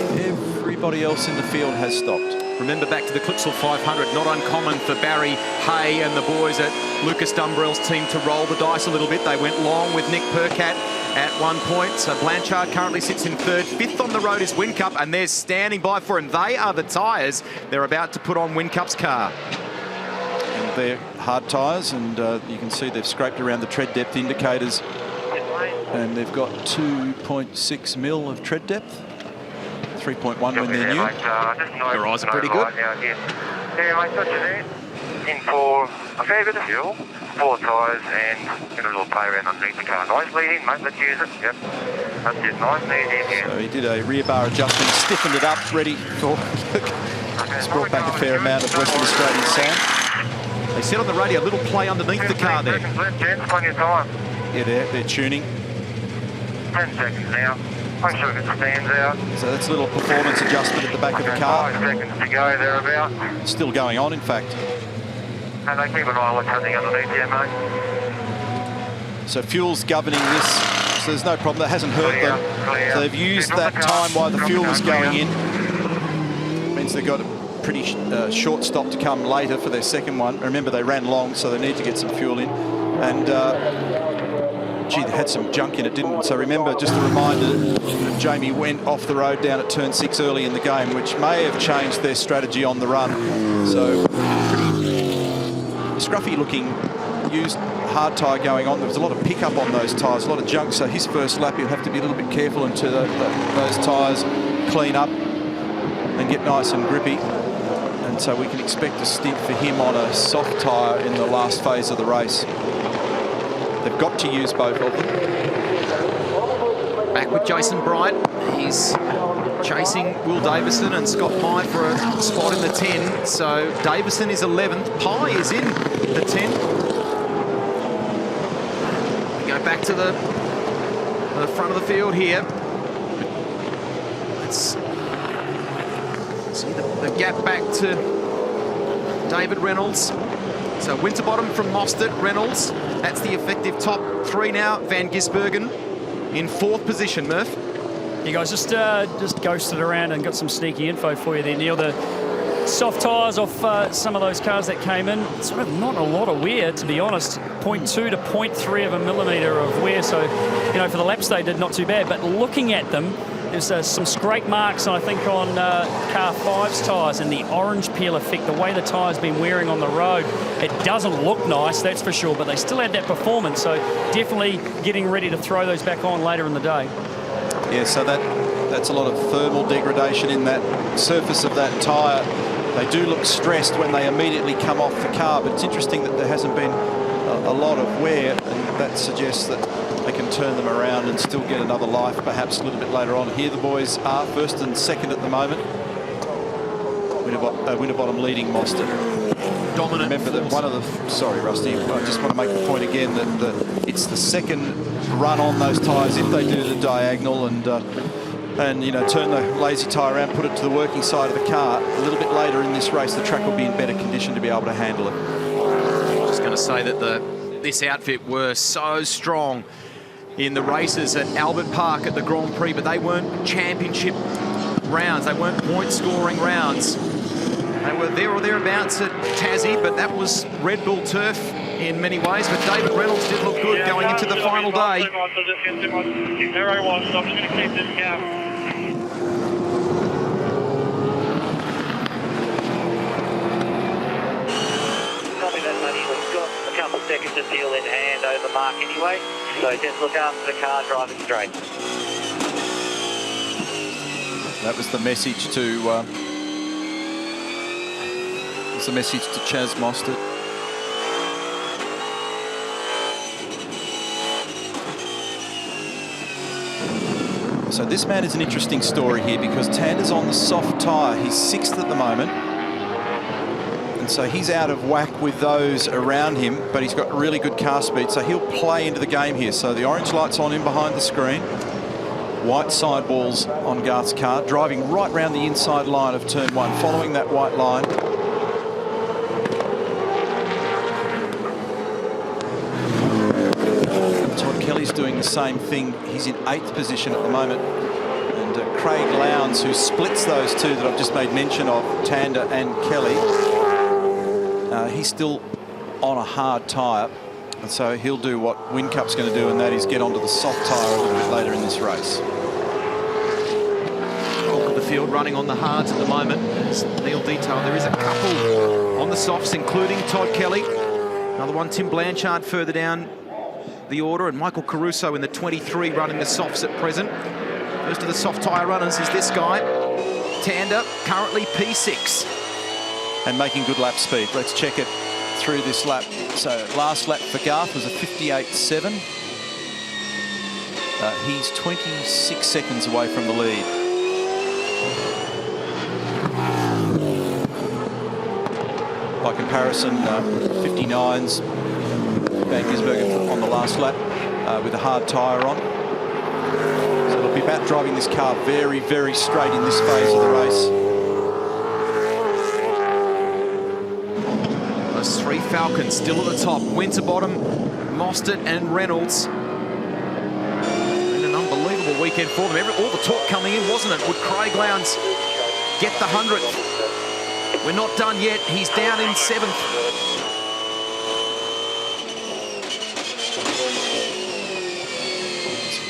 Everybody else in the field has stopped. Remember back to the Clipsal 500, not uncommon for Barry Hay and the boys at Lucas Dumbrell's team to roll the dice a little bit. They went long with Nick Percat at one point. So Blanchard currently sits in 3rd. 5th on the road is Whincup, and they're standing by for him. They are the tyres they're about to put on Whincup's car. And they're hard tyres, and you can see they've scraped around the tread depth indicators. And they've got 2.6 mil of tread depth. 3.1 when they're new. Their eyes are pretty good. Yeah, mate, that's it. In for a fair bit of fuel, 4 tyres, and get a little play around underneath the car. Nice lead in, mate, let's use it. Yep, that's it, nice lead in here. So he did a rear bar adjustment, stiffened it up, ready for... It's brought back a fair amount of Western Australian sound. They said on the radio, a little play underneath the car there. Plenty of time. Yeah, they're tuning. 10 seconds now. Make sure it stands out. So that's a little performance adjustment at the back of the car. 5 seconds to go, thereabout. Still going on, in fact. And they keep an eye on what's happening underneath here, mate. So fuel's governing this, so there's no problem. That hasn't hurt them. So they've used that time while the fuel was going in. Means they've got a pretty short stop to come later for their second one. Remember, they ran long, so they need to get some fuel in. And gee, they had some junk in it, didn't it? So remember, just a reminder, that Jamie went off the road down at turn 6 early in the game, which may have changed their strategy on the run. So pretty scruffy looking used hard tyre going on. There was a lot of pickup on those tyres, a lot of junk. So his first lap, he'll have to be a little bit careful until those tyres clean up and get nice and grippy. And so we can expect a stint for him on a soft tyre in the last phase of the race. They've got to use both of them. Back with Jason Bright. He's chasing Will Davison and Scott Pye for a spot in the 10. So Davison is 11th. Pye is in the 10. We go back to the front of the field here. Let's see the gap back to David Reynolds. So Winterbottom from Mostert, Reynolds. That's the effective top 3 now. Van Gisbergen in 4th position, Murph. You guys just ghosted around and got some sneaky info for you there, Neil. The soft tyres off some of those cars that came in, sort of not a lot of wear, to be honest. 0.2 to 0.3 of a millimetre of wear. So, you know, for the laps they did not too bad. But looking at them, There's some scrape marks, I think, on car 5's tyres and the orange peel effect, the way the tyre's been wearing on the road. It doesn't look nice, that's for sure, but they still had that performance, so definitely getting ready to throw those back on later in the day. Yeah, so that's a lot of thermal degradation in that surface of that tyre. They do look stressed when they immediately come off the car, but it's interesting that there hasn't been a lot of wear, and that suggests that they can turn them around and still get another life perhaps a little bit later on. Here the boys are first and second at the moment. Winterbottom leading Mostert. Dominant. Remember that one of the... Sorry, Rusty. I just want to make the point again that it's the second run on those tyres if they do the diagonal and you know, turn the lazy tyre around, put it to the working side of the car. A little bit later in this race, the track will be in better condition to be able to handle it. I was just going to say that this outfit were so strong in the races at Albert Park at the Grand Prix, but they weren't championship rounds. They weren't point-scoring rounds. They were there or thereabouts at Tassie, but that was Red Bull turf in many ways. But David Reynolds did look good going into the final day. A couple of seconds of deal in hand over Mark anyway, so just look after the car driving straight. That was the message to Chaz Mostert. So this man is an interesting story here because Tander's on the soft tyre. He's 6th at the moment. And so he's out of whack with those around him, but he's got really good car speed, so he'll play into the game here. So the orange light's on him behind the screen. White sidewalls on Garth's car, driving right round the inside line of turn 1, following that white line. Todd Kelly's doing the same thing. He's in 8th position at the moment. And Craig Lowndes, who splits those two that I've just made mention of, Tander and Kelly, he's still on a hard tyre, and so he'll do what Whincupp's going to do, and that is get onto the soft tyre a little bit later in this race. Bulk of the field running on the hards at the moment. As Neil detailed, there is a couple on the softs, including Todd Kelly. Another one, Tim Blanchard, further down the order, and Michael Caruso in the 23 running the softs at present. First of the soft tyre runners is this guy, Tander, currently P6. And making good lap speed. Let's check it through this lap. So last lap for Garth was a 58.7. He's 26 seconds away from the lead. By comparison, 59's Van Gisbergen on the last lap with a hard tyre on. So it'll be about driving this car very, very straight in this phase of the race. Three Falcons still at the top. Winterbottom, Mostert and Reynolds. And an unbelievable weekend for them. All the talk coming in, wasn't it? Would Craig Lowndes get the 100th? We're not done yet. He's down in 7th.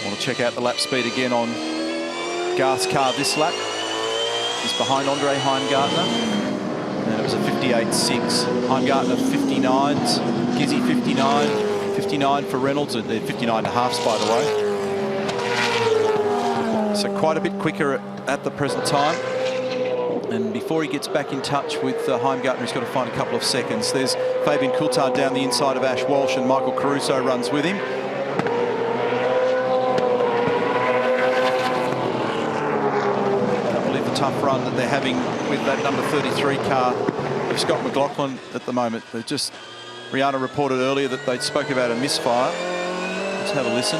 I want to check out the lap speed again on Garth's car this lap. He's behind Andre Heimgartner. And it was a 58.6. Heimgartner 59s, Gizzy 59, 59 for Reynolds, and 59 halves by the way. So quite a bit quicker at the present time. And before he gets back in touch with Heimgartner, he's got to find a couple of seconds. There's Fabian Coulthard down the inside of Ash Walsh, and Michael Caruso runs with him. Tough run that they're having with that number 33 car of Scott McLaughlin at the moment. Rihanna reported earlier that they spoke about a misfire. Let's have a listen.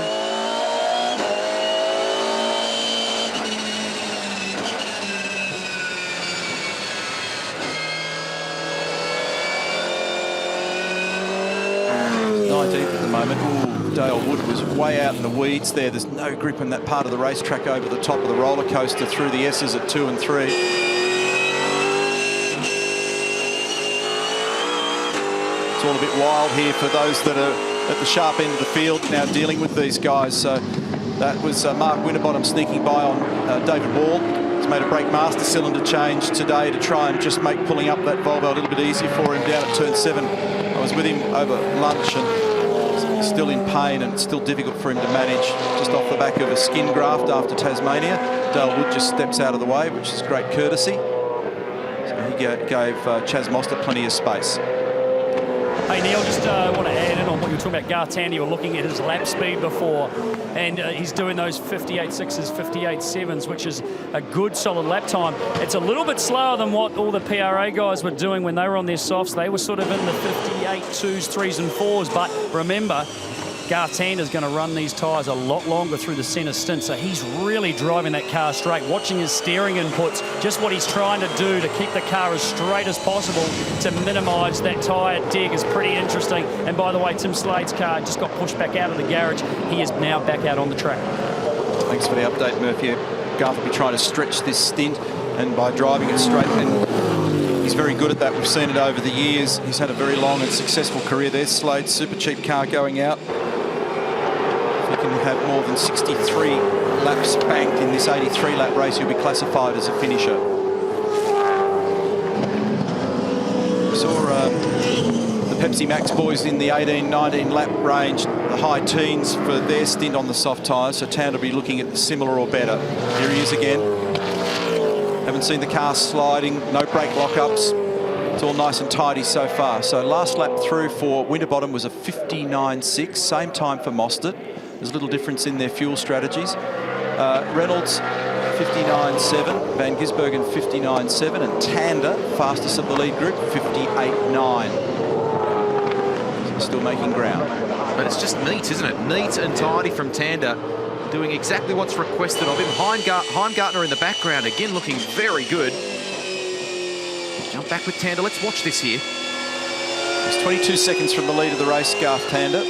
At the moment. Ooh, Dale Wood was way out in the weeds there. There's no grip in that part of the racetrack over the top of the roller coaster through the S's at 2 and 3. It's all a bit wild here for those that are at the sharp end of the field now dealing with these guys. So That was Mark Winterbottom sneaking by on David Wall. He's made a brake master cylinder change today to try and just make pulling up that Volvo a little bit easier for him down at turn 7. I was with him over lunch and he's still in pain and it's still difficult for him to manage just off the back of a skin graft after Tasmania. Dale Wood just steps out of the way, which is great courtesy. So he gave Chaz Mostert plenty of space. Hey Neil, just want to add in on what you were talking about. Garth Tander, you were looking at his lap speed before, and he's doing those 58.6s, 58.7s, which is a good solid lap time. It's a little bit slower than what all the PRA guys were doing when they were on their softs. They were sort of in the 58.2s, 3s and 4s, but remember, Garth Tander's going to run these tyres a lot longer through the centre stint, so he's really driving that car straight, watching his steering inputs, just what he's trying to do to keep the car as straight as possible to minimise that tyre dig is pretty interesting. And by the way, Tim Slade's car just got pushed back out of the garage. He is now back out on the track. Thanks for the update, Murphy. Garth will be trying to stretch this stint, and by driving it straight, and he's very good at that. We've seen it over the years. He's had a very long and successful career. There's Slade's super cheap car going out. If he can have more than 63 laps banked in this 83-lap race, he'll be classified as a finisher. We saw the Pepsi Max boys in the 18-19 lap range, the high teens for their stint on the soft tyres, so Tander will be looking at similar or better. Here he is again. Haven't seen the car sliding, no brake lockups. It's all nice and tidy so far. So last lap through for Winterbottom was a 59.6, same time for Mostert. There's a little difference in their fuel strategies. Reynolds 59.7, Van Gisbergen 59.7, and Tander, fastest of the lead group, 58.9. So still making ground. But it's just neat, isn't it? Neat and tidy from Tander, doing exactly what's requested of him. Heimgartner in the background, again looking very good. Jump back with Tander. Let's watch this here. He's 22 seconds from the lead of the race, Garth Tander.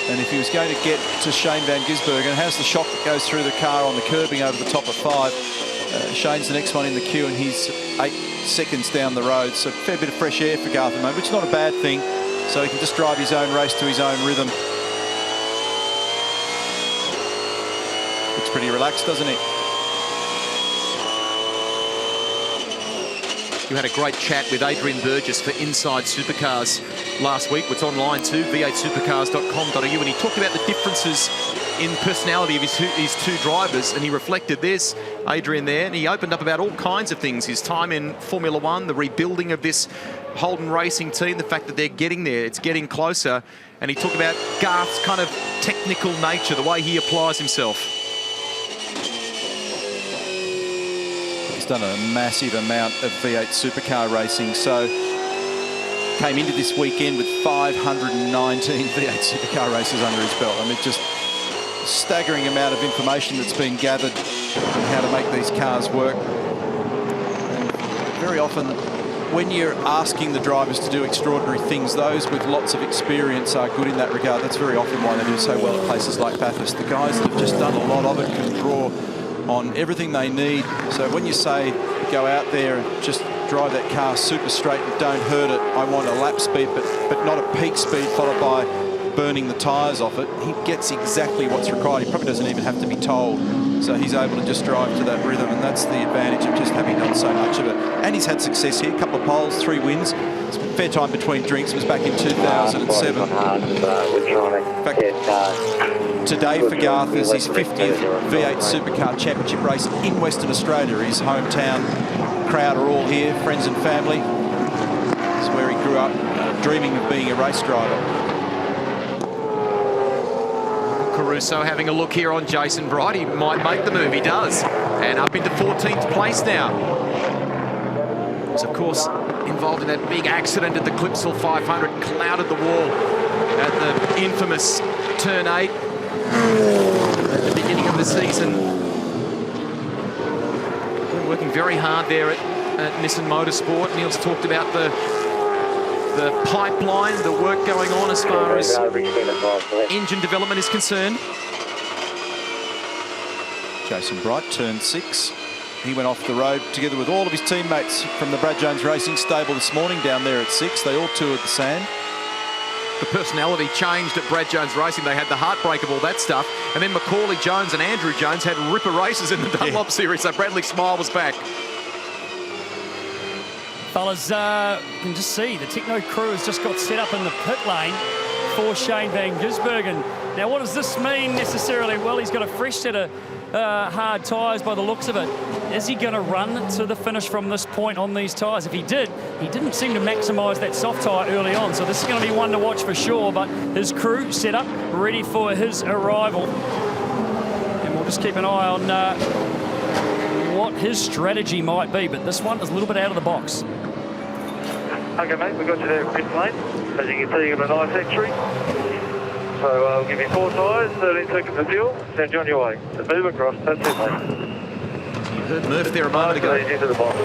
And if he was going to get to Shane Van Gisbergen, how's the shock that goes through the car on the curbing over the top of 5? Shane's the next one in the queue, and he's 8 seconds down the road. So a fair bit of fresh air for Garth at the moment, which is not a bad thing. So he can just drive his own race to his own rhythm. Looks pretty relaxed, doesn't he? You had a great chat with Adrian Burgess for Inside Supercars last week. It's online too, v8supercars.com.au, and he talked about the differences in personality of his two drivers, and he reflected this, Adrian there, and he opened up about all kinds of things. His time in Formula One, the rebuilding of this Holden Racing team, the fact that they're getting there, it's getting closer, and he talked about Garth's kind of technical nature, the way he applies himself. He's done a massive amount of V8 supercar racing, so came into this weekend with 519 V8 supercar races under his belt. I mean, just a staggering amount of information that's been gathered on how to make these cars work. And very often, when you're asking the drivers to do extraordinary things, those with lots of experience are good in that regard. That's very often why they do so well at places like Bathurst. The guys that have just done a lot of it can draw on everything they need. So when you say go out there and just drive that car super straight and don't hurt it, I want a lap speed but not a peak speed followed by burning the tyres off it, he gets exactly what's required. He probably doesn't even have to be told. So he's able to just drive to that rhythm, and that's the advantage of just having done so much of it. And he's had success here, a couple of poles, 3 wins. It's a fair time between drinks. It was back in 2007. In fact, today for Garth is his 50th V8 Supercar Championship race in Western Australia. His hometown crowd are all here, friends and family. This is where he grew up, dreaming of being a race driver. Caruso having a look here on Jason Bright. He might make the move. He does. And up into 14th place now. Was, of course, involved in that big accident at the Clipsal 500. Clouded the wall at the infamous Turn 8 at the beginning of the season. We're working very hard there at Nissan Motorsport. Neil's talked about the pipeline, the work going on as far as engine development is concerned. Jason Bright, turn 6. He went off the road together with all of his teammates from the Brad Jones Racing stable this morning down there at 6. They all toured the sand. the personality changed at Brad Jones Racing. They had the heartbreak of all that stuff. And then Macaulay Jones and Andrew Jones had ripper races in the Dunlop Series, so Bradley Smile was back. Fellas, you can just see the Techno crew has just got set up in the pit lane for Shane van Gisbergen. Now, what does this mean necessarily? Well, he's got a fresh set of hard tyres by the looks of it. Is he going to run to the finish from this point on these tyres? If he did, he didn't seem to maximise that soft tyre early on, so this is going to be one to watch for sure, but his crew set up, ready for his arrival. And we'll just keep an eye on what his strategy might be, but this one is a little bit out of the box. Okay, mate, we've got you there at pit lane. As you can see, you've got a nice entry. So I'll give you 4 tyres, 13 seconds of fuel, send you on your way. Just move across, that's it, mate. You heard Murph there a moment ago. Into the box.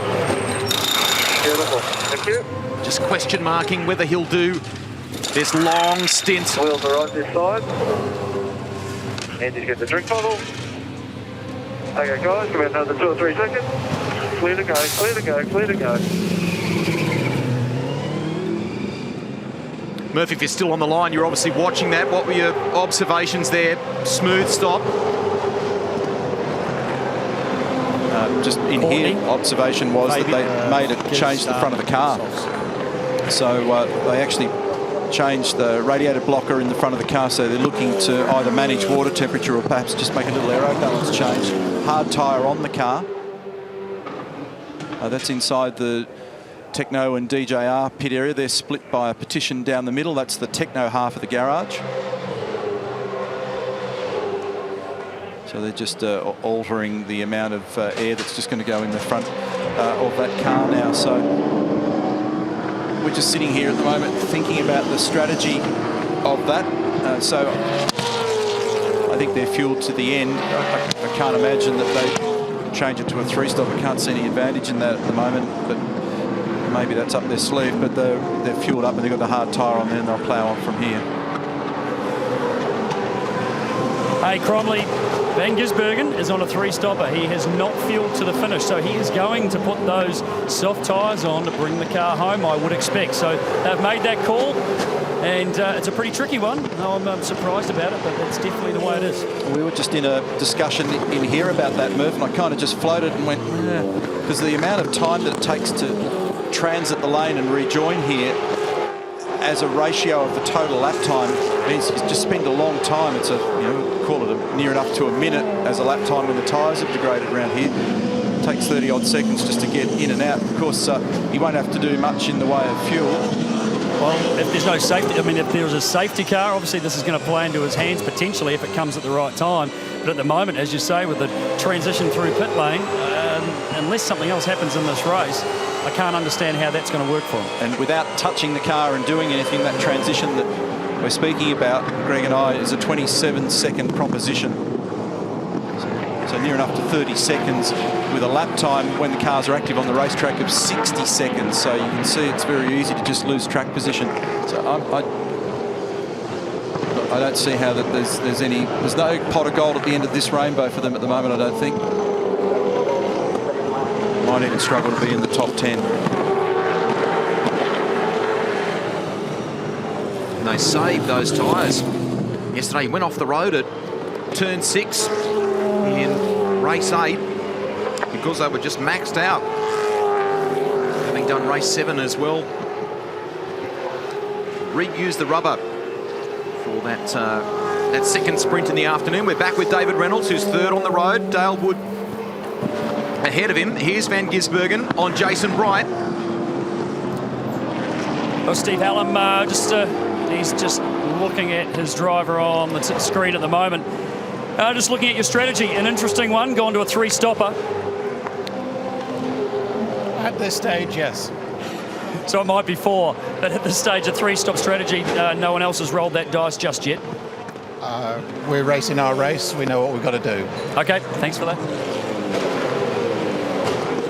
Beautiful, thank you. Just question marking whether he'll do this long stint. Wheels are right this side. And you get the drink bottle. Okay, guys, give it another 2 or 3 seconds. Clear to go, clear to go, clear to go. Murphy, if you're still on the line, you're obviously watching that. What were your observations there? Smooth stop. Just in here, observation was that they made it change the front of the car. So they actually changed the radiator blocker in the front of the car, so they're looking to either manage water temperature or perhaps just make a little aero balance change. Hard tyre on the car. That's inside the Techno and DJR pit area. They're split by a partition down the middle. That's the Techno half of the garage. So they're just altering the amount of air that's just going to go in the front of that car now. So we're just sitting here at the moment thinking about the strategy of that. So I think they're fueled to the end. I can't imagine that they change it to a 3-stop. I can't see any advantage in that at the moment, but maybe that's up their sleeve. But they're fueled up and they've got the hard tyre on there and they'll plough on from here. Hey, Cromley, Van Gisbergen is on a 3-stopper. He has not fueled to the finish, so he is going to put those soft tyres on to bring the car home, I would expect. So they've made that call, and it's a pretty tricky one. I'm surprised about it, but that's definitely the way it is. We were just in a discussion in here about that, Murph, and I kind of just floated and went, because the amount of time that it takes to transit the lane and rejoin here as a ratio of the total lap time means you just spend a long time. It's call it near enough to a minute as a lap time when the tyres have degraded around here. It takes 30 odd seconds just to get in and out. Of course, you won't have to do much in the way of fuel. Well, if there's no safety, I mean, if there's a safety car, obviously this is going to play into his hands potentially if it comes at the right time. But at the moment, as you say, with the transition through pit lane, unless something else happens in this race, I can't understand how that's going to work for him. And without touching the car and doing anything, that transition that we're speaking about, Greg and I, is a 27-second proposition. So near enough to 30 seconds with a lap time when the cars are active on the racetrack of 60 seconds. So you can see it's very easy to just lose track position. So I don't see how that there's no pot of gold at the end of this rainbow for them at the moment, I don't think. Might even struggle to be in the top 10. And they saved those tyres. Yesterday he went off the road at turn 6 in race 8 because they were just maxed out. Having done race 7 as well. Reused the rubber for that second sprint in the afternoon. We're back with David Reynolds, who's third on the road. Dale Wood ahead of him. Here's Van Gisbergen on Jason Bright. Well, Steve Hallam, he's just looking at his driver on the screen at the moment. Just looking at your strategy, an interesting one, gone to a 3-stopper. At this stage, yes. So it might be 4, but at this stage, a 3-stop strategy, no one else has rolled that dice just yet. We're racing our race. We know what we've got to do. Okay, thanks for that.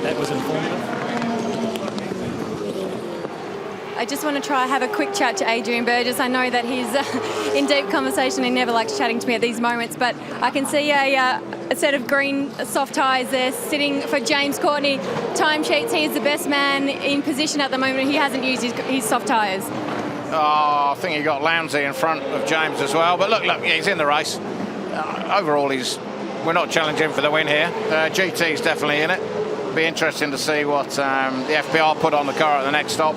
That was informative. I just want to try have a quick chat to Adrian Burgess. I know that he's in deep conversation. He never likes chatting to me at these moments, but I can see a set of green soft tyres there sitting for James Courtney. Timesheets, he is the best man in position at the moment. He hasn't used his soft tyres. Oh, I think he got Lowndesy in front of James as well. But look, yeah, he's in the race. Overall, we're not challenging for the win here. GT's definitely in it. Be interesting to see what the FPR put on the car at the next stop.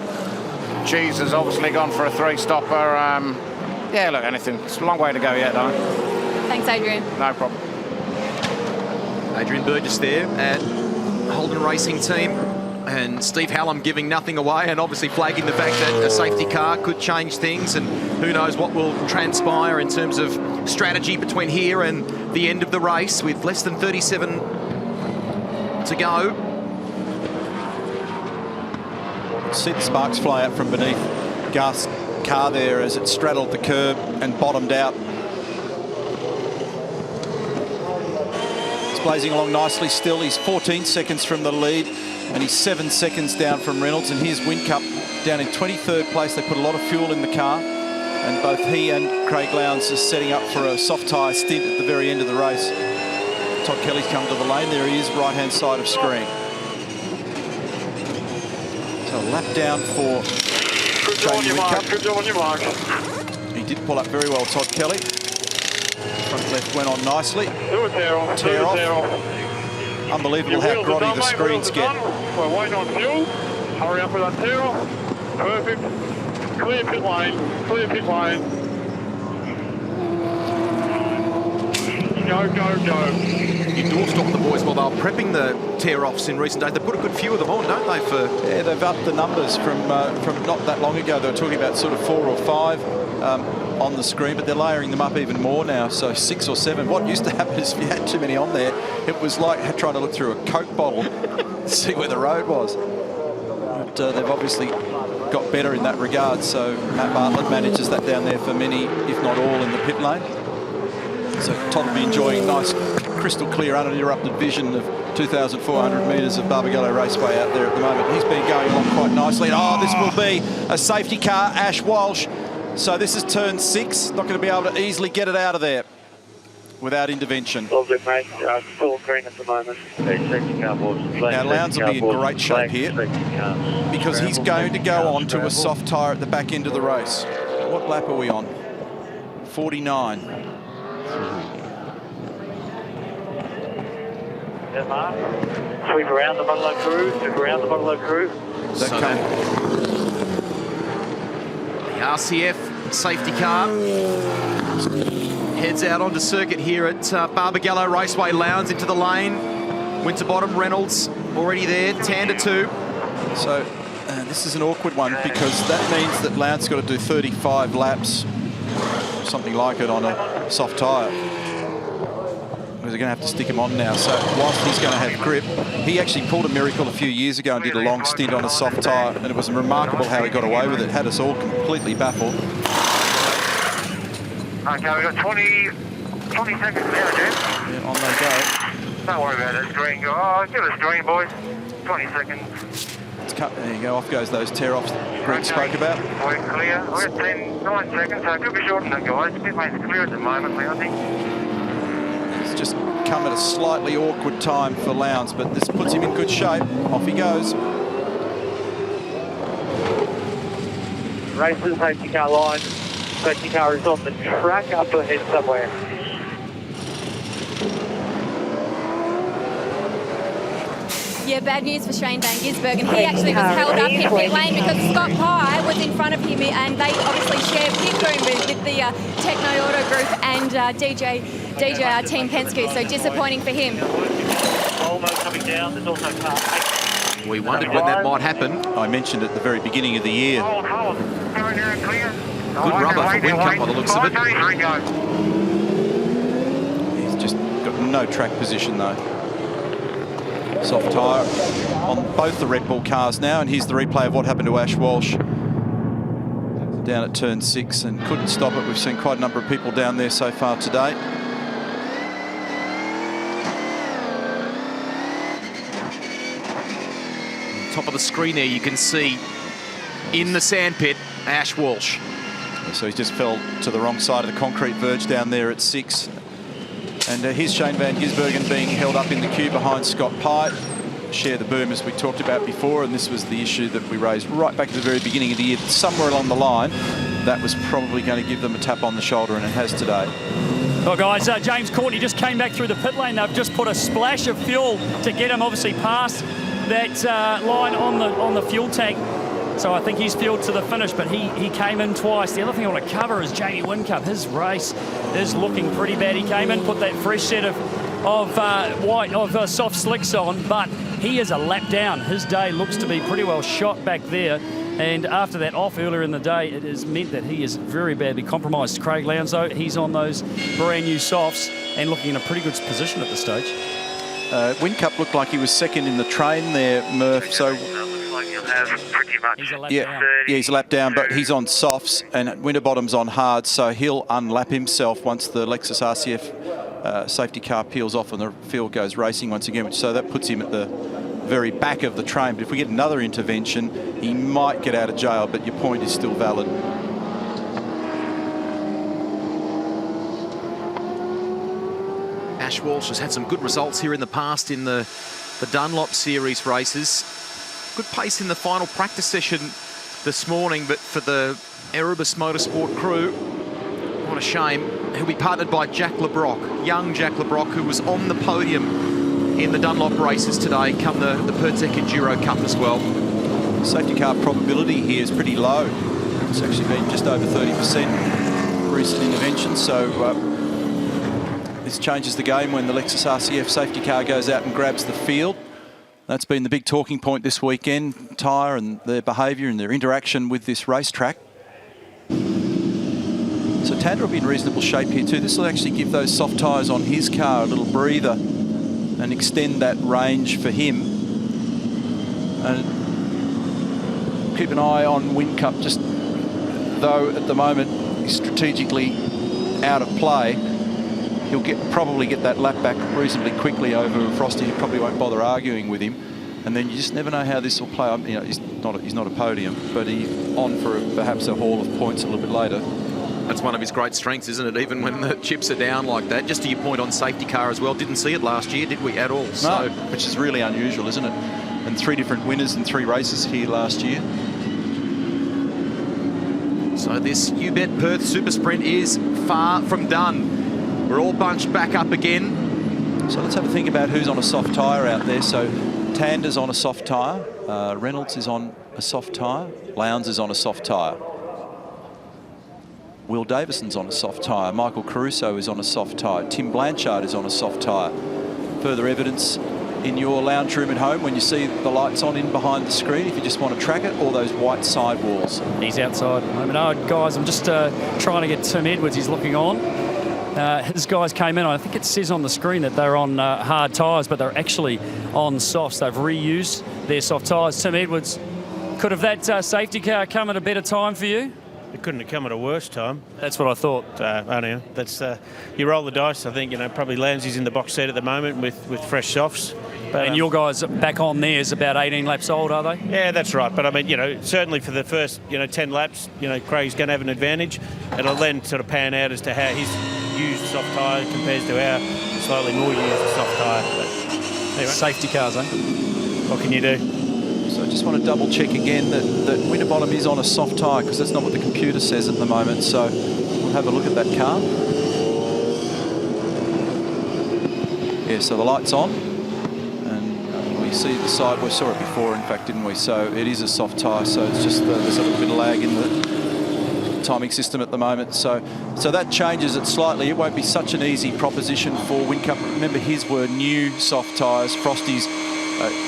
Cheese has obviously gone for a 3-stopper. Yeah, look, anything. It's a long way to go yet, though. Thanks, Adrian. No problem. Adrian Burgess there at Holden Racing Team. And Steve Hallam giving nothing away and obviously flagging the fact that a safety car could change things, and who knows what will transpire in terms of strategy between here and the end of the race with less than 37 to go. See the sparks fly out from beneath Garth's car there as it straddled the curb and bottomed out. It's blazing along nicely still. He's 14 seconds from the lead, and he's 7 seconds down from Reynolds. And here's Whincup down in 23rd place. They put a lot of fuel in the car, and both he and Craig Lowndes are setting up for a soft tyre stint at the very end of the race. Todd Kelly's come to the lane. There he is, right-hand side of screen. So a lap down for Jamie Whincup. Good job on your mark. He did pull up very well, Todd Kelly. Front left went on nicely. Do a tear off. Tear off. Unbelievable how grotty the screens get. We're waiting on fuel. Hurry up with that tear off. Perfect. Clear pit lane. Clear pit lane. Go, go, go. You doorstop the boys while they were prepping the tear-offs in recent days. They put a good few of them on, don't they? Yeah, they've upped the numbers from not that long ago. They were talking about sort of 4 or 5 on the screen, but they're layering them up even more now, so 6 or 7. What used to happen is if you had too many on there, it was like trying to look through a Coke bottle to see where the road was. But they've obviously got better in that regard, so Matt Bartlett manages that down there for many, if not all, in the pit lane. So Todd will be enjoying nice, crystal clear, uninterrupted vision of 2,400 metres of Barbagallo Raceway out there at the moment. He's been going along quite nicely. Oh, this will be a safety car, Ash Walsh. So this is turn 6. Not going to be able to easily get it out of there without intervention. Lovely, mate. Still green at the moment. Now Lowndes will be in great shape here because he's going to go on to a soft tyre at the back end of the race. What lap are we on? 49. Sweep around the Bungalow crew. Sweep around the Bungalow crew. So the RCF safety car heads out onto circuit here at Barbagallo Raceway. Lowndes into the lane. Winterbottom, Reynolds already there, Tander 2. So this is an awkward one because that means that Lowndes got to do 35 laps, something like it, on a soft tyre. Because they're going to have to stick him on now. So whilst he's going to have grip, he actually pulled a miracle a few years ago and did a long stint on a soft tyre, and it was remarkable how he got away with it. Had us all completely baffled. Okay, we've got 20 seconds now, Jeff. Yeah, on they go. Don't worry about it, green. Oh, give us green, boys. 20 seconds. It's cut. There you go. Off goes those tear-offs that Greg spoke about. We're clear. We're at 9 seconds, so it could be short than that, guys. Pit lane's clear at the moment, I think. It's just come at a slightly awkward time for Lowndes, but this puts him in good shape. Off he goes. Race to the safety car line. Safety car is on the track up ahead somewhere. Yeah, bad news for Shane Van Gisbergen. He actually was held up in pit lane because Scott Pye was in front of him, and they obviously share pit room with the Techno Auto Group and DJ Team Penske, so disappointing for him. Almost coming down. There's also car. We wondered when that might happen. I mentioned at the very beginning of the year. Hold. Going there and clear. Good rubber for Whincup by the looks of it. He's just got no track position though. Soft tyre on both the Red Bull cars now, and here's the replay of what happened to Ash Walsh down at turn 6 and couldn't stop it. We've seen quite a number of people down there so far today. Top of the screen there, you can see in the sandpit, Ash Walsh. So he just fell to the wrong side of the concrete verge down there at 6. And here's Shane Van Gisbergen being held up in the queue behind Scott Pye. share the boom, as we talked about before, and this was the issue that we raised right back at the very beginning of the year. Somewhere along the line, that was probably going to give them a tap on the shoulder, and it has today. Well, guys, James Courtney just came back through the pit lane. They've just put a splash of fuel to get him obviously past that line on the fuel tank. So I think he's fueled to the finish, but he came in twice. The other thing I want to cover is Jamie Whincup. His race is looking pretty bad. He came in, put that fresh set of soft slicks on, but he is a lap down. His day looks to be pretty well shot back there. And after that off earlier in the day, it has meant that he is very badly compromised. Craig Lowndes, though, he's on those brand new softs and looking in a pretty good position at this stage. Whincup looked like he was second in the train there, Murph. So He's a lap yeah, down. yeah, he's a lap down, but he's on softs, and Winterbottom's on hards, so he'll unlap himself once the Lexus RCF safety car peels off and the field goes racing once again. So that puts him at the very back of the train. But if we get another intervention, he might get out of jail, but your point is still valid. Ash Walsh has had some good results here in the past in the Dunlop Series races. Good pace in the final practice session this morning, but for the Erebus Motorsport crew, what a shame. He'll be partnered by Jack LeBrock, young Jack LeBrock, who was on the podium in the Dunlop races today, come the Perth Enduro Cup as well. Safety car probability here is pretty low. It's actually been just over 30% recent intervention, so this changes the game when the Lexus RCF safety car goes out and grabs the field. That's been the big talking point this weekend, tyre and their behaviour and their interaction with this racetrack. So Tander will be in reasonable shape here too. This will actually give those soft tyres on his car a little breather and extend that range for him. And keep an eye on Whincup, just though at the moment he's strategically out of play. He'll probably get that lap back reasonably quickly over Frosty. He probably won't bother arguing with him. And then you just never know how this will play. You know, he's not a podium, but he's on for perhaps a haul of points a little bit later. That's one of his great strengths, isn't it? Even when the chips are down like that. Just to your point on safety car as well, didn't see it last year, did we, at all? No, so, which is really unusual, isn't it? And 3 different winners in 3 races here last year. So this You Bet Perth Supersprint is far from done. We're all bunched back up again. So let's have a think about who's on a soft tyre out there. So Tander's on a soft tyre. Reynolds is on a soft tyre. Lowndes is on a soft tyre. Will Davison's on a soft tyre. Michael Caruso is on a soft tyre. Tim Blanchard is on a soft tyre. Further evidence in your lounge room at home when you see the lights on in behind the screen, if you just want to track it, or those white sidewalls. He's outside. No, guys, I'm just trying to get Tim Edwards. He's looking on. His guys came in. I think it says on the screen that they're on hard tyres, but they're actually on softs. They've reused their soft tyres. Tim Edwards, could have that safety car come at a better time for you? It couldn't have come at a worse time. That's what I thought. Only that's you roll the dice. I think probably Lowndes in the box seat at the moment with fresh softs. But, and your guys back on there is about 18 laps old, are they? Yeah, that's right. But I mean, certainly for the first 10 laps, Craig's going to have an advantage. It'll then sort of pan out as to how his used soft tyre compares to our slightly more used soft tyre. But anyway, safety cars, eh? What can you do? So I just want to double check again that Winterbottom is on a soft tyre, because that's not what the computer says at the moment. So we'll have a look at that car. Yeah, so the light's on. And we see the side. We saw it before, in fact, didn't we? So it is a soft tyre. So it's just there's a little bit of lag in the timing system at the moment. So that changes it slightly. It won't be such an easy proposition for Whincup. Remember, his were new soft tyres. Frosty's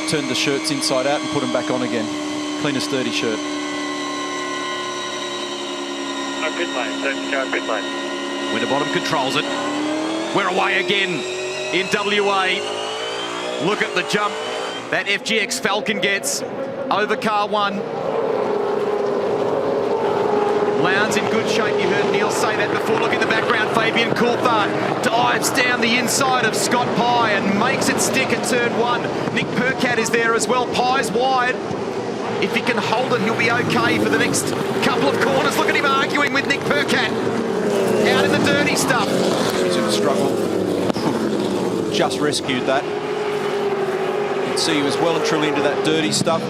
turned the shirts inside out and put them back on again. Clean as 30 shirt. Pit lane, safety car pit lane. Winterbottom controls it. We're away again in WA. Look at the jump that FGX Falcon gets over car 1. Lowndes in good shape. You heard Neil say that before. Look in the background. Fabian Coulthard dives down the inside of Scott Pye and makes it stick at turn 1. Nick Percat is there as well. Pye's wide. If he can hold it, he'll be okay for the next couple of corners. Look at him arguing with Nick Percat out in the dirty stuff. He's in a struggle. Just rescued that. can see he was well and truly into that dirty stuff,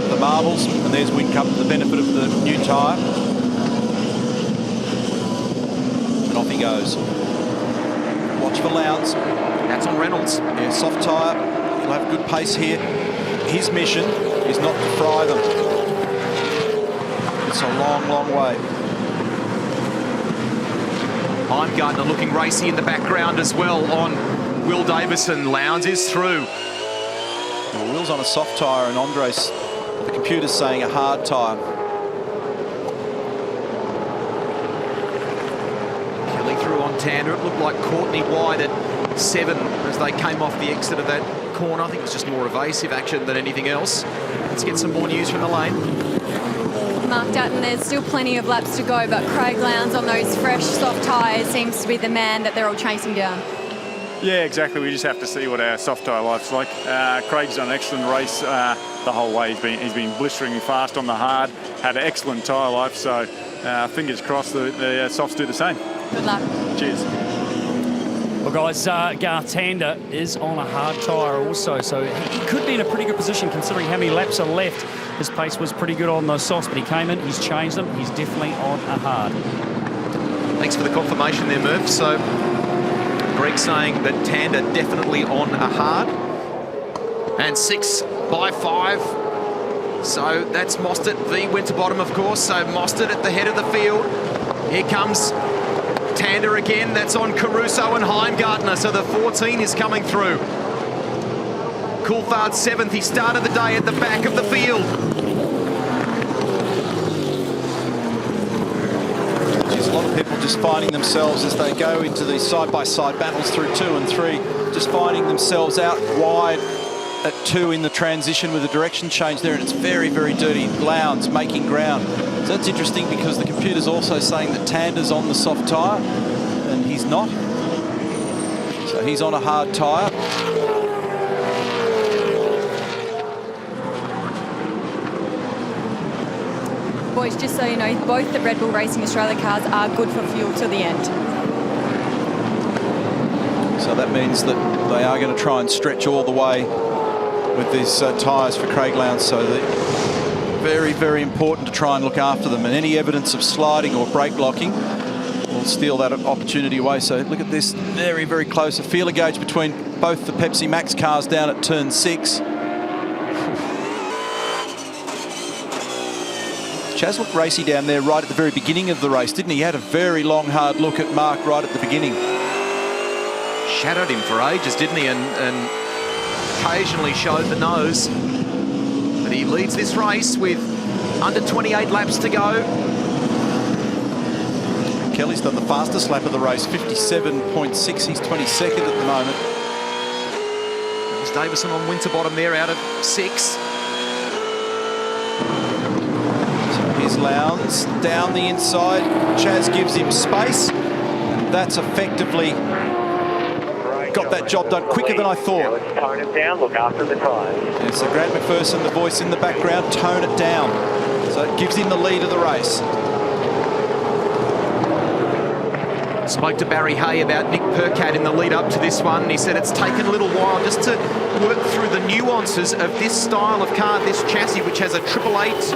the marbles, and there's Whincup to the benefit of the new tyre. And off he goes. Watch for Lowndes. That's on Reynolds. Yeah, soft tyre. He'll have good pace here. His mission is not to fry them. It's a long, long way. Heimgartner looking racy in the background as well on Will Davison. Lowndes is through. Well, Will's on a soft tyre and Andres, the computer's saying a hard tyre. Kelly through on Tander. It looked like Courtney wide at 7 as they came off the exit of that corner. I think it was just more evasive action than anything else. Let's get some more news from the lane. Mark Dutton, there's still plenty of laps to go, but Craig Lowndes on those fresh soft tyres seems to be the man that they're all chasing down. Yeah, exactly. We just have to see what our soft tyre life's like. Craig's done an excellent race the whole way. He's been blisteringly fast on the hard, had an excellent tyre life, so fingers crossed the softs do the same. Good luck. Cheers. Well, guys, Garth Tander is on a hard tyre also, so he could be in a pretty good position considering how many laps are left. His pace was pretty good on those softs, but he came in, he's changed them, he's definitely on a hard. Thanks for the confirmation there, Murph. So Greg saying that Tander definitely on a hard. And 6 by 5. So that's Mostert v Winterbottom, of course. So Mostert at the head of the field. Here comes Tander again. That's on Caruso and Heimgartner. So the 14 is coming through. Coulthard 7th. He started the day at the back of the field. There's a lot of people just finding themselves as they go into these side-by-side battles through 2 and 3, just finding themselves out wide at 2 in the transition with a direction change there, and it's very, very dirty. Lowndes making ground. So that's interesting because the computer's also saying that Tander's on the soft tyre, and he's not. So he's on a hard tyre. Boys, just so you know, both the Red Bull Racing Australia cars are good for fuel to the end. So that means that they are going to try and stretch all the way with these tyres for Craig Lowndes. So very, very important to try and look after them. And any evidence of sliding or brake blocking will steal that opportunity away. So look at this, very, very close. A feeler gauge between both the Pepsi Max cars down at turn 6. Chaz looked racy down there right at the very beginning of the race, didn't he? He had a very long, hard look at Mark right at the beginning. Shadowed him for ages, didn't he? And occasionally showed the nose. But he leads this race with under 28 laps to go. Kelly's done the fastest lap of the race, 57.6. He's 22nd at the moment. There's Davison on Winterbottom there out of 6. Here's Lowndes down the inside. Chaz gives him space. And that's effectively got that job done quicker than I thought. Let's tone it down, look after the tyres. Yeah, so Grant McPherson, the voice in the background, tone it down. So it gives him the lead of the race. Spoke to Barry Hay about Nick Percat in the lead up to this one. He said it's taken a little while just to work through the nuances of this style of car, this chassis, which has a 888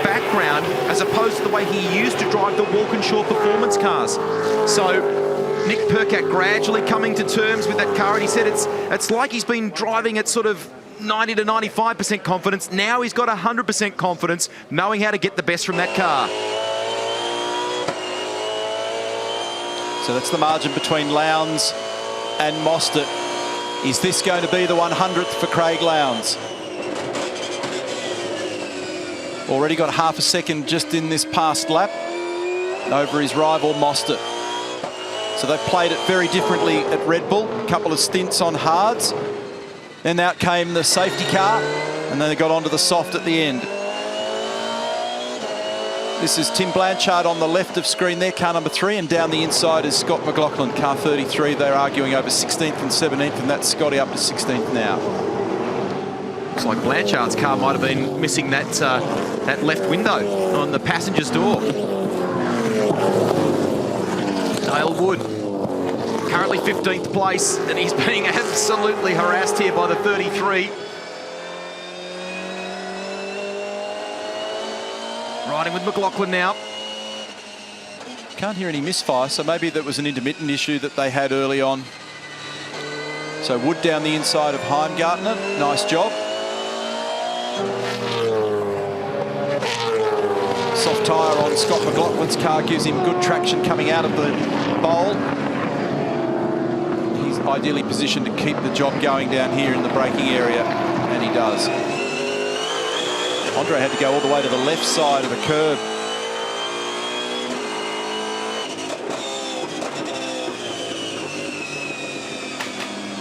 background, as opposed to the way he used to drive the Walkinshaw performance cars. So Nick Percat gradually coming to terms with that car, and he said it's like he's been driving at sort of 90 to 95% confidence. Now he's got 100% confidence, knowing how to get the best from that car. So that's the margin between Lowndes and Mostert. Is this going to be the 100th for Craig Lowndes? Already got half a second just in this past lap over his rival Mostert. So they've played it very differently at Red Bull. A couple of stints on hards. Then out came the safety car, and then they got onto the soft at the end. This is Tim Blanchard on the left of screen there, car number 3, and down the inside is Scott McLaughlin, car 33. They're arguing over 16th and 17th, and that's Scotty up to 16th now. Looks like Blanchard's car might have been missing that that left window on the passenger's door. Dale Wood, currently 15th place, and he's being absolutely harassed here by the 33. Riding with McLaughlin now. Can't hear any misfire, so maybe that was an intermittent issue that they had early on. So Wood down the inside of Heimgartner. Nice job. Soft tyre on Scott McLaughlin's car gives him good traction coming out of the bowl. He's ideally positioned to keep the job going down here in the braking area, and he does. Andre had to go all the way to the left side of the curb.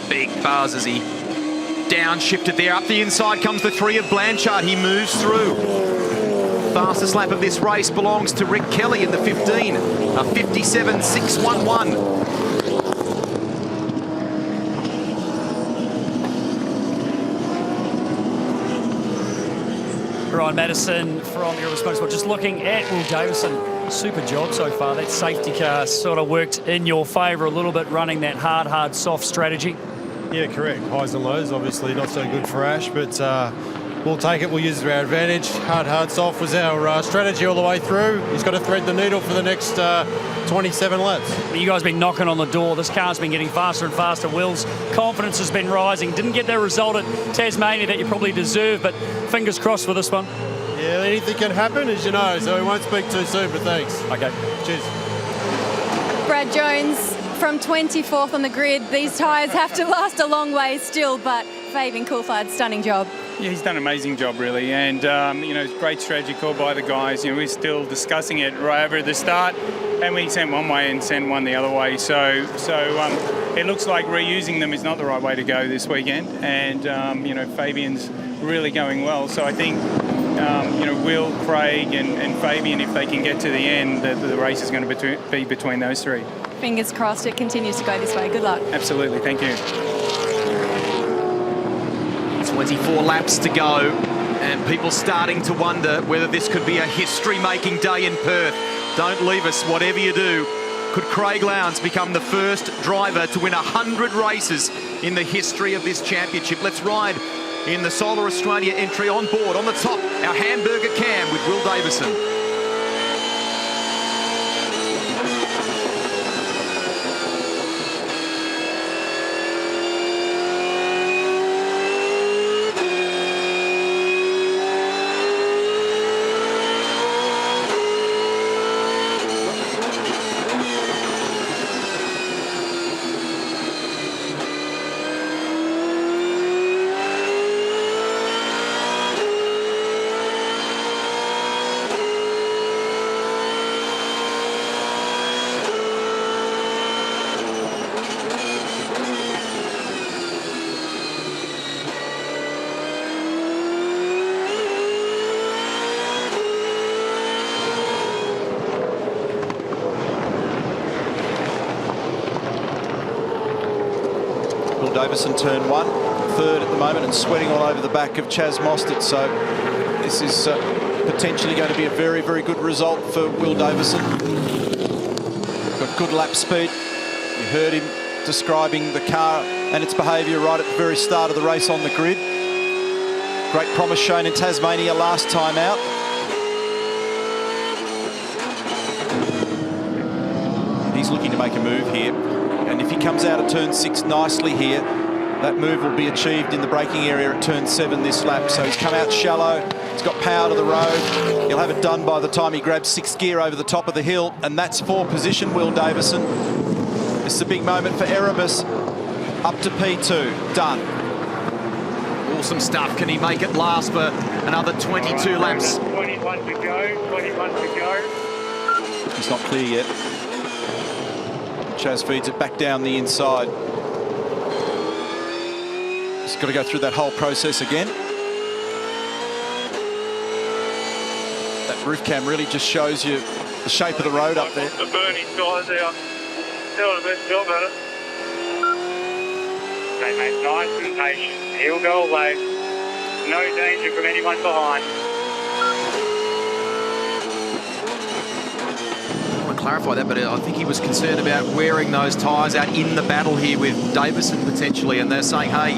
Big buzz as he downshifted there. Up the inside comes the 3 of Blanchard. He moves through. Fastest lap of this race belongs to Rick Kelly in the 15. A 57.611. Ryan Madison from Aerobus Motorsport. Just looking at Will Davison. Super job so far. That safety car sort of worked in your favour a little bit, running that hard, soft strategy. Yeah, correct. Highs and lows, obviously not so good for Ash, but we'll take it. We'll use it to our advantage. Hard, soft was our strategy all the way through. He's got to thread the needle for the next 27 laps. You guys have been knocking on the door. This car's been getting faster and faster. Will's confidence has been rising. Didn't get that result at Tasmania that you probably deserve, but fingers crossed for this one. Yeah, anything can happen, as you know, so we won't speak too soon, but thanks. Okay. Cheers. Brad Jones from 24th on the grid. These tyres have to last a long way still, but Fabian Coulthard, stunning job. Yeah, he's done an amazing job, really, and you know, great strategy called by the guys. You know, we're still discussing it right over at the start, and we sent one way and sent one the other way. So it looks like reusing them is not the right way to go this weekend, and you know, Fabian's really going well. So I think you know, Will, Craig, and Fabian, if they can get to the end, the race is going to be between those three. Fingers crossed it continues to go this way. Good luck. Absolutely, thank you. 24 laps to go, and people starting to wonder whether this could be a history-making day in Perth. Don't leave us, whatever you do. Could Craig Lowndes become the first driver to win 100 races in the history of this championship? Let's ride in the Solar Australia entry on board. On the top, our hamburger cam with Will Davison. Davison turn 1, third at the moment, and sweating all over the back of Chaz Mostert. So this is potentially going to be a very, very good result for Will Davison. Got good lap speed. You heard him describing the car and its behaviour right at the very start of the race on the grid. Great promise shown in Tasmania last time out. He's looking to make a move here. And if he comes out of turn 6 nicely here, that move will be achieved in the braking area at turn 7 this lap. So he's come out shallow, he's got power to the road. He'll have it done by the time he grabs 6th gear over the top of the hill, and that's 4 position, Will Davison. This is a big moment for Erebus. Up to P2, done. Awesome stuff. Can he make it last for another 22 laps? 21 to go, 21 to go. It's not clear yet. Chaz feeds it back down the inside. He's got to go through that whole process again. That roof cam really just shows you the shape of the road up there. The burning guys out. Doing the best job at it. Okay, mate, nice and patient. He'll go away. No danger from anyone behind. Clarify that, but I think he was concerned about wearing those tyres out in the battle here with Davison potentially, and they're saying, hey,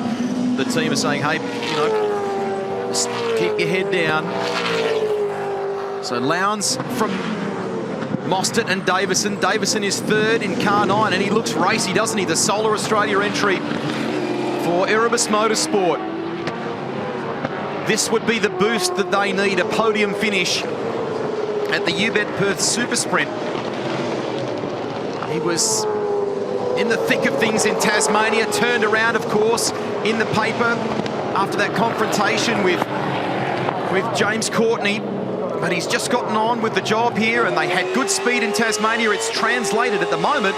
the team are saying, hey, you know, just keep your head down. So Lowndes from Mostert and Davison. Davison is third in car 9, and he looks racy, doesn't he? The Solar Australia entry for Erebus Motorsport. This would be the boost that they need, a podium finish at the Perth SuperSprint. He was in the thick of things in Tasmania, turned around, of course, in the paper after that confrontation with James Courtney. But he's just gotten on with the job here, and they had good speed in Tasmania. It's translated at the moment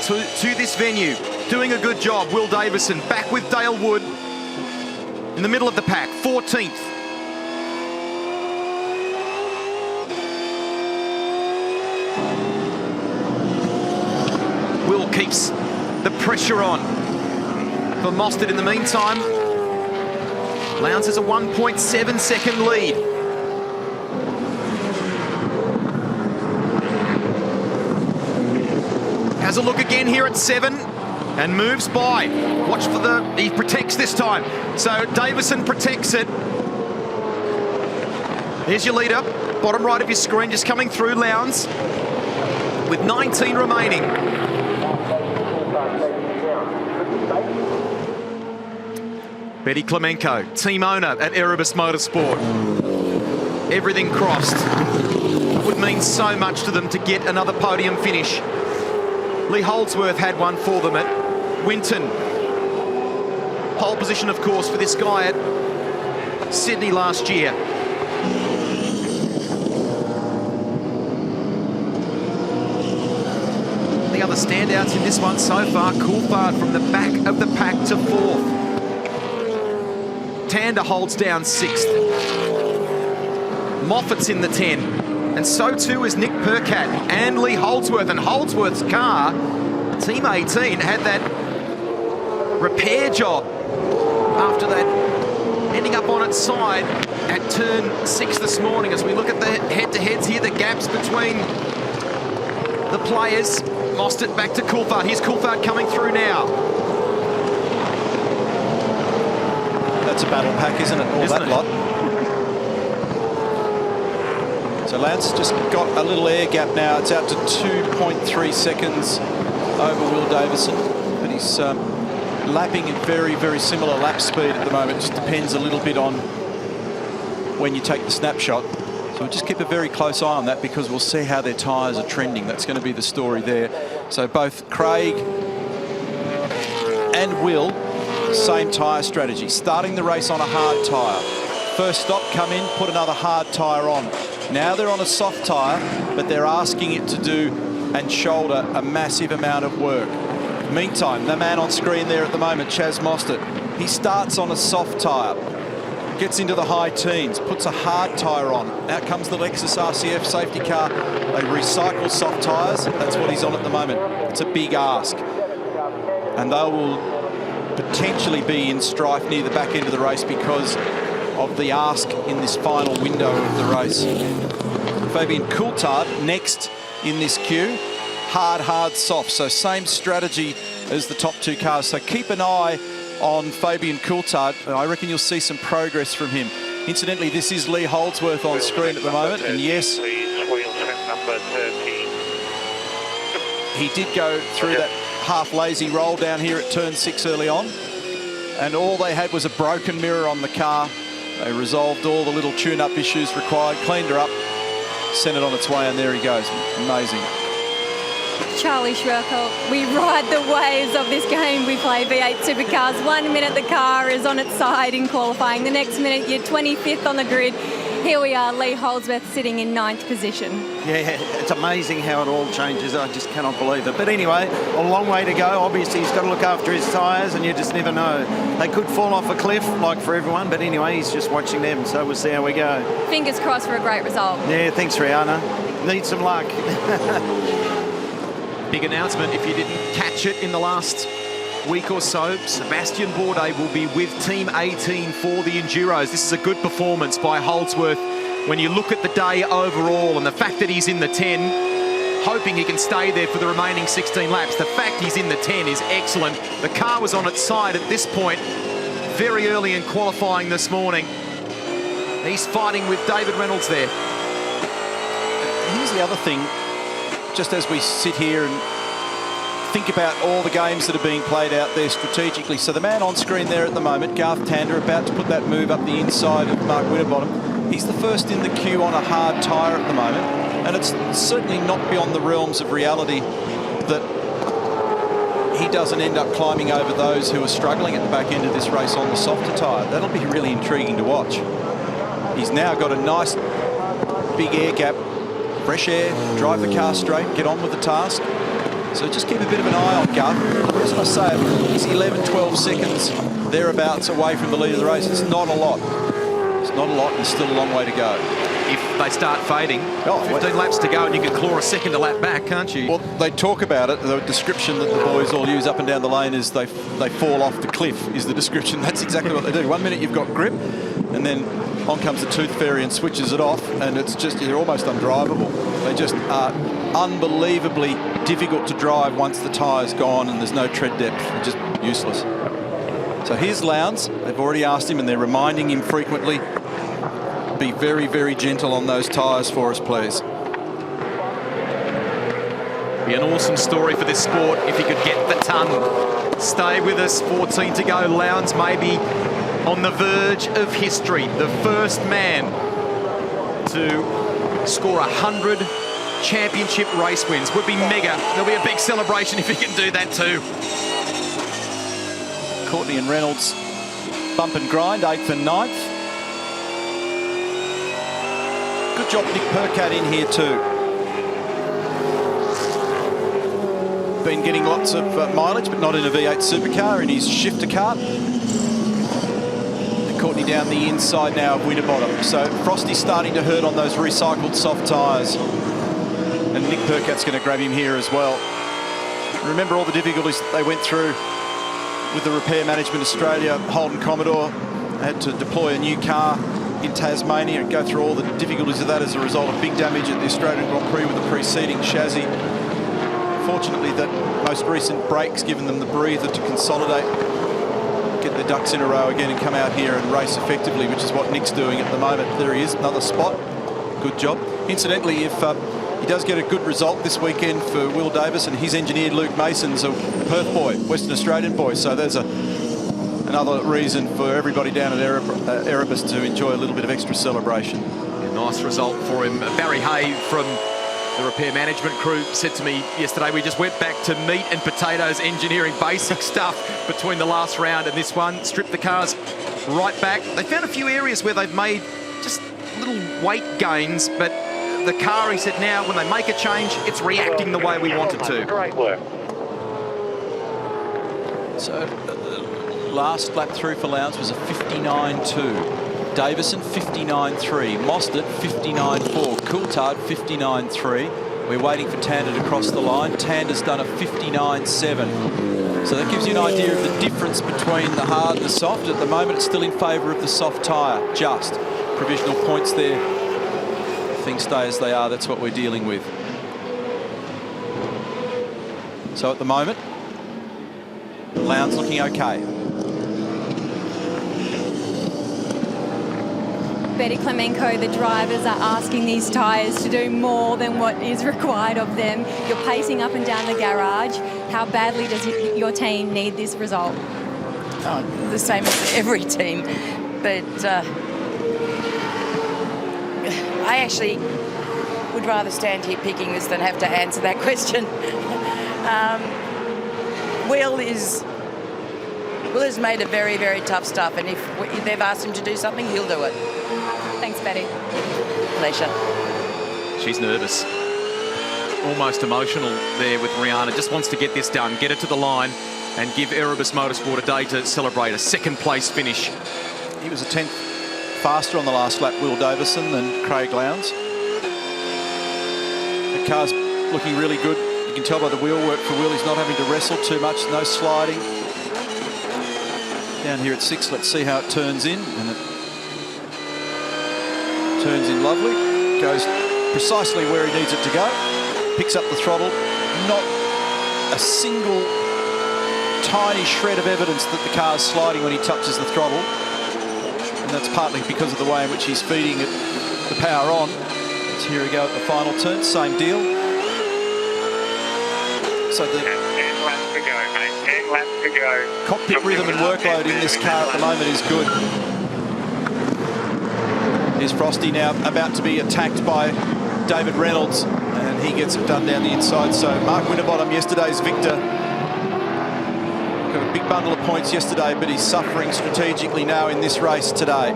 to this venue. Doing a good job, Will Davison, back with Dale Wood in the middle of the pack, 14th. Will keeps the pressure on for Mostert in the meantime. Lowndes has a 1.7 second lead. Has a look again here at 7 and moves by. Watch for he protects this time. So Davison protects it. There's your leader, bottom right of your screen, just coming through, Lowndes, with 19 remaining. Betty Clemenco, team owner at Erebus Motorsport. Everything crossed. Would mean so much to them to get another podium finish. Lee Holdsworth had one for them at Winton. Pole position, of course, for this guy at Sydney last year. The other standouts in this one so far, Coulthard from the back of the pack to 4th. Tander holds down 6th. Moffat's in the 10. And so too is Nick Percat and Lee Holdsworth. And Holdsworth's car, Team 18, had that repair job after that ending up on its side at turn 6 this morning. As we look at the head-to-heads here, the gaps between the players. Mostert back to Coulthard. Here's Coulthard coming through now. That's a battle pack, isn't it? All that lot. So Lowndes just got a little air gap now. It's out to 2.3 seconds over Will Davison. But he's lapping at very, very similar lap speed at the moment. It just depends a little bit on when you take the snapshot. So we'll just keep a very close eye on that, because we'll see how their tyres are trending. That's going to be the story there. So both Craig and Will, same tyre strategy. Starting the race on a hard tyre. First stop, come in, put another hard tyre on. Now they're on a soft tyre, but they're asking it to do and shoulder a massive amount of work. Meantime, the man on screen there at the moment, Chaz Mostert, he starts on a soft tyre, gets into the high teens, puts a hard tyre on. Out comes the Lexus RCF safety car. They recycle soft tyres. That's what he's on at the moment. It's a big ask. And they will potentially be in strife near the back end of the race because of the ask in this final window of the race. Fabian Coulthard next in this queue. Hard, hard, soft. So same strategy as the top 2 cars. So keep an eye on Fabian Coulthard. I reckon you'll see some progress from him. Incidentally, this is Lee Holdsworth on screen at the moment. And yes, he did go through that half-lazy roll down here at turn 6 early on. And all they had was a broken mirror on the car. They resolved all the little tune-up issues required, cleaned her up, sent it on its way, and there he goes. Amazing. Charlie Schwerkel, we ride the waves of this game. We play V8 Supercars. 1 minute the car is on its side in qualifying. The next minute you're 25th on the grid. Here we are, Lee Holdsworth sitting in 9th position. Yeah, it's amazing how it all changes. I just cannot believe it. But anyway, a long way to go. Obviously, he's got to look after his tyres, and you just never know. They could fall off a cliff, like for everyone. But anyway, he's just watching them, so we'll see how we go. Fingers crossed for a great result. Yeah, thanks, Rihanna. Need some luck. Big announcement, if you didn't catch it in the last week or so, Sebastian Bourdais will be with Team 18 for the Enduros. This is a good performance by Holdsworth when you look at the day overall, and the fact that he's in the 10, hoping he can stay there for the remaining 16 laps. The fact he's in the 10 is excellent. The car was on its side at this point very early in qualifying this morning. He's fighting with David Reynolds there. here's the other thing, just as we sit here and think about all the games that are being played out there strategically. So the man on screen there at the moment, Garth Tander, about to put that move up the inside of Mark Winterbottom. He's the first in the queue on a hard tyre at the moment, and it's certainly not beyond the realms of reality that he doesn't end up climbing over those who are struggling at the back end of this race on the softer tyre. That'll be really intriguing to watch. He's now got a nice big air gap, fresh air, drive the car straight, get on with the task. So just keep a bit of an eye on Garth. As I say, he's 11, 12 seconds thereabouts away from the lead of the race. It's not a lot. It's not a lot, and there's still a long way to go. If they start fading, 15 laps to go, and you can claw a second to lap back, can't you? Well, they talk about it. The description that the boys all use up and down the lane is they fall off the cliff, is the description. That's exactly what they do. 1 minute you've got grip, and then on comes the tooth fairy and switches it off, and it's just, you're almost undrivable. They just are unbelievably difficult to drive once the tyre's gone and there's no tread depth. They're just useless. So here's Lowndes. They've already asked him, and they're reminding him frequently, be very, very gentle on those tyres for us, please. Be an awesome story for this sport if he could get the ton. Stay with us, 14 to go. Lowndes maybe on the verge of history. The first man to score 100 championship race wins. Would be mega. There'll be a big celebration if he can do that too. Courtney and Reynolds bump and grind, 8th and 9th. Good job Nick Percat in here too. Been getting lots of mileage, but not in a V8 supercar, in his shifter car. And Courtney down the inside now of Winterbottom. So Frosty's starting to hurt on those recycled soft tyres. And Nick Percat's going to grab him here as well. Remember all the difficulties that they went through with the Repair Management Australia. Holden Commodore had to deploy a new car in Tasmania and go through all the difficulties of that as a result of big damage at the Australian Grand Prix with the preceding chassis. Fortunately, that most recent break's given them the breather to consolidate, get their ducks in a row again and come out here and race effectively, which is what Nick's doing at the moment. There he is, another spot. Good job. Incidentally, if he does get a good result this weekend for Will Davis, and his engineer Luke Mason's a Perth boy, Western Australian boy, so there's another reason for everybody down at Erebus to enjoy a little bit of extra celebration. Yeah, nice result for him. Barry Hay from the repair management crew said to me yesterday, we just went back to meat and potatoes engineering, basic stuff between the last round and this one. Stripped the cars right back. They found a few areas where they've made just little weight gains, but the car, he said, now when they make a change, it's reacting the way we want it to. Great work. So last lap through for Lowndes was a 59.2. Davison 59.3. Mostert 59.4. Coulthard 59.3. We're waiting for Tander to cross the line. Tander's done a 59.7. So that gives you an idea of the difference between the hard and the soft. At the moment, it's still in favour of the soft tyre. Just provisional points there. Things stay as they are. That's what we're dealing with. So at the moment, Lowndes looking okay. Betty Clemenco, the drivers are asking these tyres to do more than what is required of them. You're pacing up and down the garage. How badly does your team need this result? Oh, the same as every team. But I actually would rather stand here picking this than have to answer that question. Will has made it very, very tough stuff, and if they've asked him to do something, he'll do it. Thanks, Betty. Pleasure. She's nervous, almost emotional there with Rihanna. Just wants to get this done, get it to the line, and give Erebus Motorsport a day to celebrate a second-place finish. He was a 10th faster on the last lap, Will Davison, than Craig Lowndes. The car's looking really good. You can tell by the wheel work for Will, he's not having to wrestle too much, no sliding. Down here at 6, let's see how it turns in. And it turns in lovely. Goes precisely where he needs it to go. Picks up the throttle. Not a single tiny shred of evidence that the car's sliding when he touches the throttle. And that's partly because of the way in which he's feeding it the power on. So here we go at the final turn, same deal. So the 10 laps to go, mate. 10 laps to go. cockpit rhythm and workload in this car at the moment is good. Here's Frosty now about to be attacked by David Reynolds, and he gets it done down the inside. So Mark Winterbottom, yesterday's victor, got a big bundle of points yesterday, but he's suffering strategically now in this race today.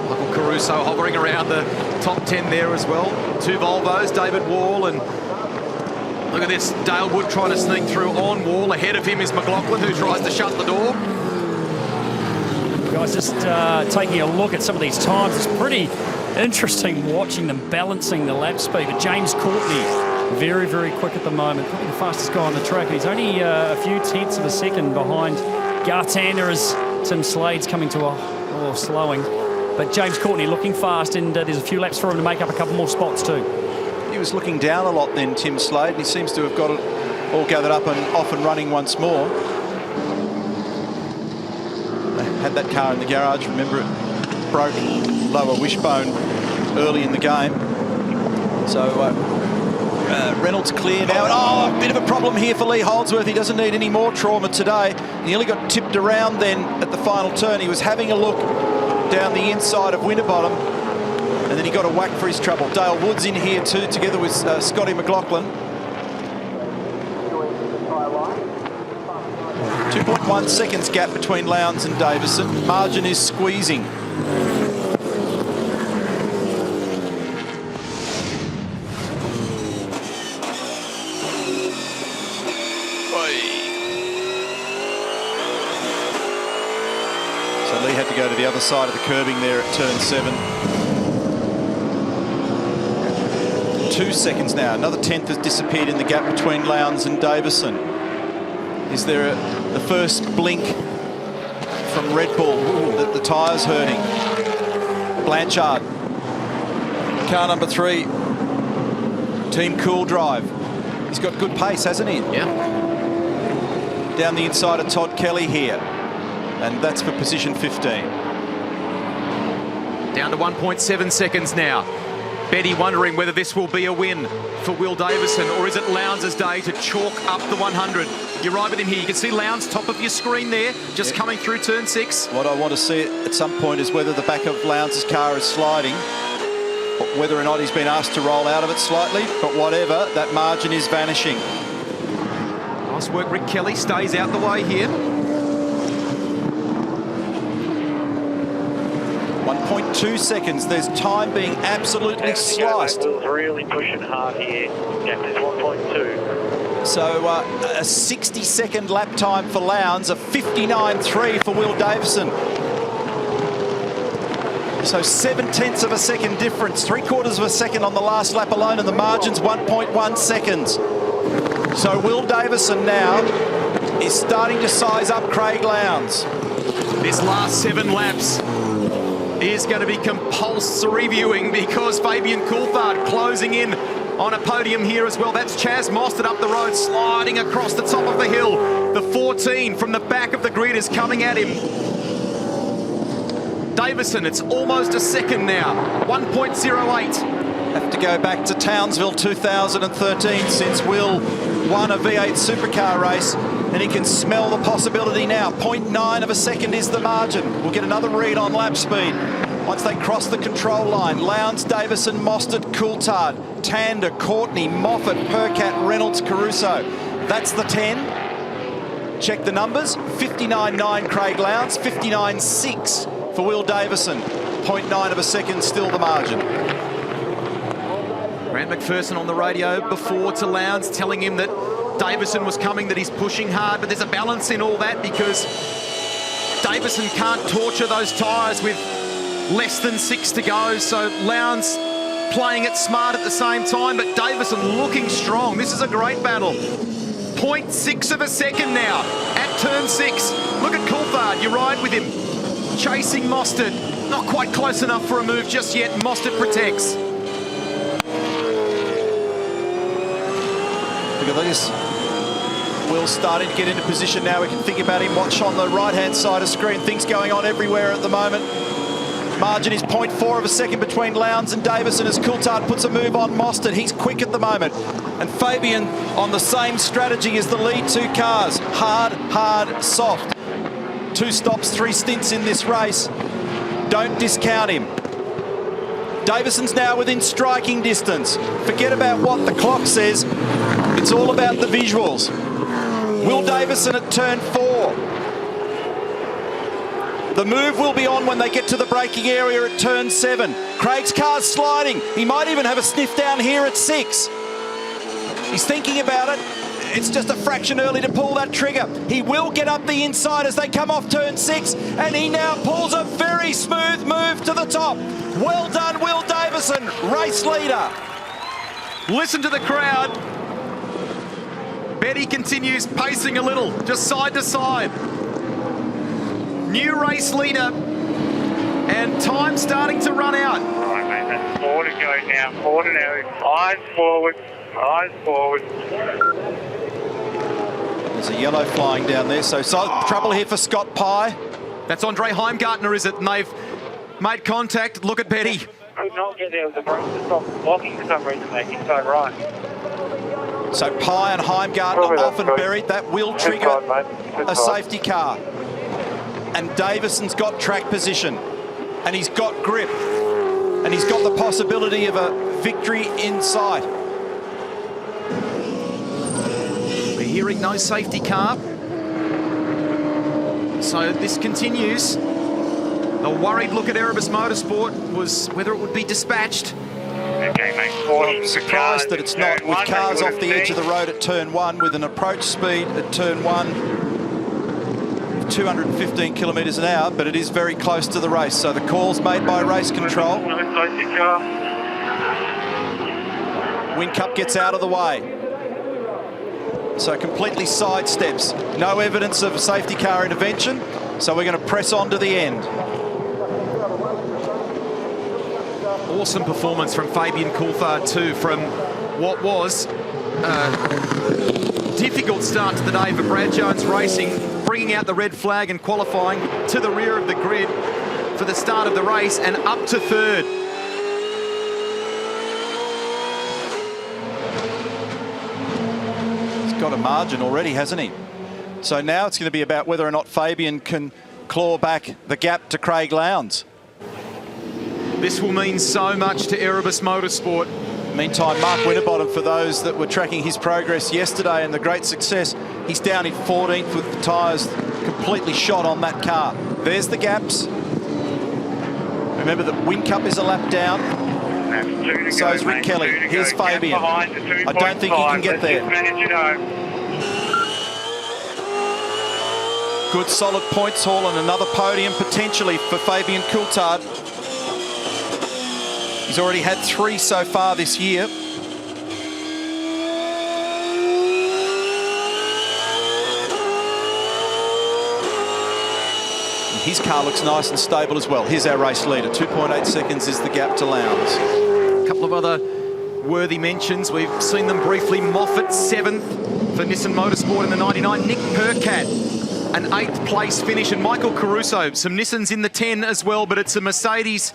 Michael Caruso hovering around the top 10 there as well. 2 Volvos, David Wall, and look at this, Dale Wood trying to sneak through on Wall. Ahead of him is McLaughlin, who tries to shut the door. Guys, just taking a look at some of these times, it's pretty interesting watching them balancing the lap speed. But James Courtney, very, very quick at the moment, probably the fastest guy on the track. He's only a few tenths of a second behind Gartander as Tim Slade's coming to a slowing. But James Courtney looking fast, and there's a few laps for him to make up a couple more spots too. He was looking down a lot then, Tim Slade, and he seems to have got it all gathered up and off and running once more. They had that car in the garage, remember it broke lower wishbone early in the game. So Reynolds clear now. Oh, a bit of a problem here for Lee Holdsworth. He doesn't need any more trauma today. He nearly got tipped around then at the final turn. He was having a look down the inside of Winterbottom, and then he got a whack for his trouble. Dale Wood's in here too, together with Scotty McLaughlin. 2.1 seconds gap between Lowndes and Davison. Margin is squeezing. So Lee had to go to the other side of the curbing there at turn 7. 2 seconds now. Another tenth has disappeared in the gap between Lowndes and Davison. Is there the first blink from Red Bull that the tyre's hurting? Blanchard, car number 3, Team Cool Drive. He's got good pace, hasn't he? Yeah. Down the inside of Todd Kelly here, and that's for position 15. Down to 1.7 seconds now. Betty wondering whether this will be a win for Will Davison, or is it Lowndes' day to chalk up the 100? You're right with him here. You can see Lowndes top of your screen there, just coming through turn 6. What I want to see at some point is whether the back of Lowndes' car is sliding, whether or not he's been asked to roll out of it slightly, but whatever, that margin is vanishing. Nice work, Rick Kelly stays out the way here. 1.2 seconds. There's time being absolutely sliced. Will's really pushing hard here. Gap is 1.2. So a 60-second lap time for Lowndes, a 59.3 for Will Davison. So 7/10 of a second difference, 3/4 of a second on the last lap alone, and the margin's 1.1 seconds. So Will Davison now is starting to size up Craig Lowndes. This last 7 laps is going to be compulsory viewing, because Fabian Coulthard closing in on a podium here as well. That's Chaz Mostert up the road, sliding across the top of the hill. The 14 from the back of the grid is coming at him. Davison, it's almost a second now, 1.08. Have to go back to Townsville 2013 since Will won a V8 supercar race, and he can smell the possibility now. 0.9 of a second is the margin. We'll get another read on lap speed once they cross the control line. Lowndes, Davison, Mostert, Coulthard, Tander, Courtney, Moffat, Percat, Reynolds, Caruso. That's the 10. Check the numbers. 59.9 Craig Lowndes, 59.6 for Will Davison. 0.9 of a second, still the margin. Grant McPherson on the radio before to Lowndes, telling him that Davison was coming, that he's pushing hard, but there's a balance in all that, because Davison can't torture those tyres with less than 6 to go. So Lowndes playing it smart at the same time, but Davison looking strong. This is a great battle. 0.6 of a second now at turn 6. Look at Coulthard, you ride with him. Chasing Mostert, not quite close enough for a move just yet. Mostert protects. Look at this. Will's starting to get into position now. We can think about him. Watch on the right-hand side of screen. Things going on everywhere at the moment. Margin is 0.4 of a second between Lowndes and Davison as Coulthard puts a move on Mostert. He's quick at the moment. And Fabian on the same strategy as the lead two cars. Hard, hard, soft. 2 stops, 3 stints in this race. Don't discount him. Davison's now within striking distance. Forget about what the clock says. It's all about the visuals. Will Davison at turn 4. The move will be on when they get to the braking area at turn 7. Craig's car's sliding. He might even have a sniff down here at 6. He's thinking about it. It's just a fraction early to pull that trigger. He will get up the inside as they come off turn 6, and he now pulls a very smooth move to the top. Well done, Will Davison, race leader. Listen to the crowd. Betty continues pacing a little, just side to side. New race leader, and time starting to run out. All right, mate, that's 4 to go now. 4 to now. Eyes forward. Eyes forward. There's a yellow flying down there, so trouble here for Scott Pye. That's Andre Heimgartner, is it? And they've made contact. Look at Betty. Could not get there with the brake to stop blocking for some reason, mate. Inside right. So Pye and Heimgartner often buried. That will trigger a safety car. And Davison's got track position, and he's got grip, and he's got the possibility of a victory in sight. We're hearing no safety car. So this continues. The worried look at Erebus Motorsport was whether it would be dispatched. Okay, mate. I'm surprised that it's not, with cars off the edge of the road at turn 1, with an approach speed at turn 1. 215 kilometres an hour, but it is very close to the race. So the call's made by race control. Whincup gets out of the way. So completely sidesteps. No evidence of a safety car intervention. So we're going to press on to the end. Awesome performance from Fabian Coulthard too, from what was a difficult start to the day for Brad Jones Racing, bringing out the red flag and qualifying to the rear of the grid for the start of the race and up to 3rd. He's got a margin already, hasn't he? So now it's going to be about whether or not Fabian can claw back the gap to Craig Lowndes. This will mean so much to Erebus Motorsport. Meantime, Mark Winterbottom, for those that were tracking his progress yesterday and the great success, he's down in 14th with the tyres completely shot on that car. There's the gaps. Remember that Whincup is a lap down. So is Rick Kelly. Here's Fabian. I don't think he can get there. Good solid points haul and another podium potentially for Fabian Coulthard. He's already had 3 so far this year. And his car looks nice and stable as well. Here's our race leader. 2.8 seconds is the gap to Lowndes. A couple of other worthy mentions. We've seen them briefly. Moffat, 7th for Nissan Motorsport in the 99. Nick Percat, an 8th place finish. And Michael Caruso, some Nissans in the 10 as well, but it's a Mercedes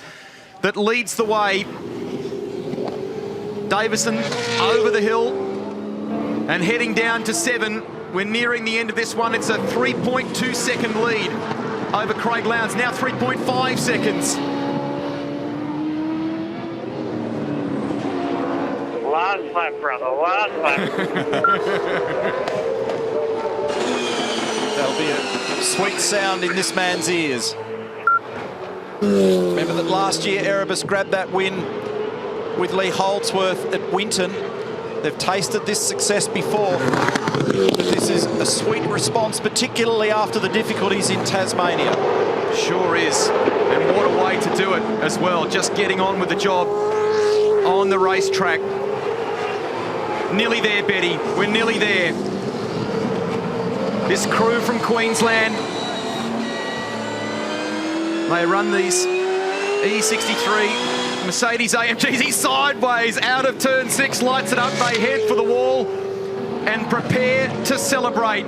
that leads the way. Davison over the hill and heading down to 7. We're nearing the end of this one. It's a 3.2 second lead over Craig Lowndes, now 3.5 seconds. Last lap, brother, last lap. That'll be a sweet sound in this man's ears. Remember that last year Erebus grabbed that win with Lee Holdsworth at Winton. They've tasted this success before, but this is a sweet response, particularly after the difficulties in Tasmania. Sure is, and what a way to do it as well, just getting on with the job on the racetrack. Nearly there, Betty, we're nearly there. This crew from Queensland, they run these E63 Mercedes AMGs. He's sideways out of turn 6, lights it up, they head for the wall and prepare to celebrate.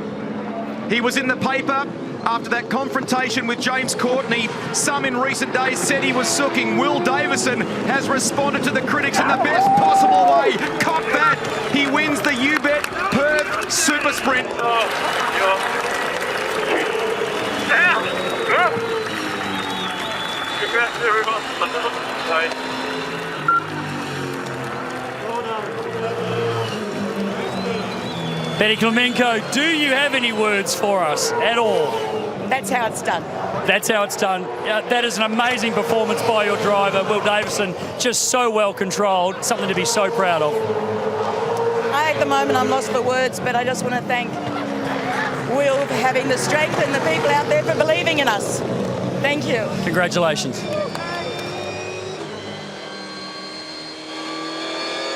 He was in the paper after that confrontation with James Courtney. Some in recent days said he was sooking. Will Davison has responded to the critics in the best possible way. Cop that. He wins the UBET Perth SuperSprint. Congrats everyone. Betty Klemenko, do you have any words for us at all? That's how it's done. That's how it's done. That is an amazing performance by your driver, Will Davison. Just so well controlled. Something to be so proud of. At the moment, I'm lost for words, but I just want to thank Will for having the strength and the people out there for believing in us. Thank you. Congratulations.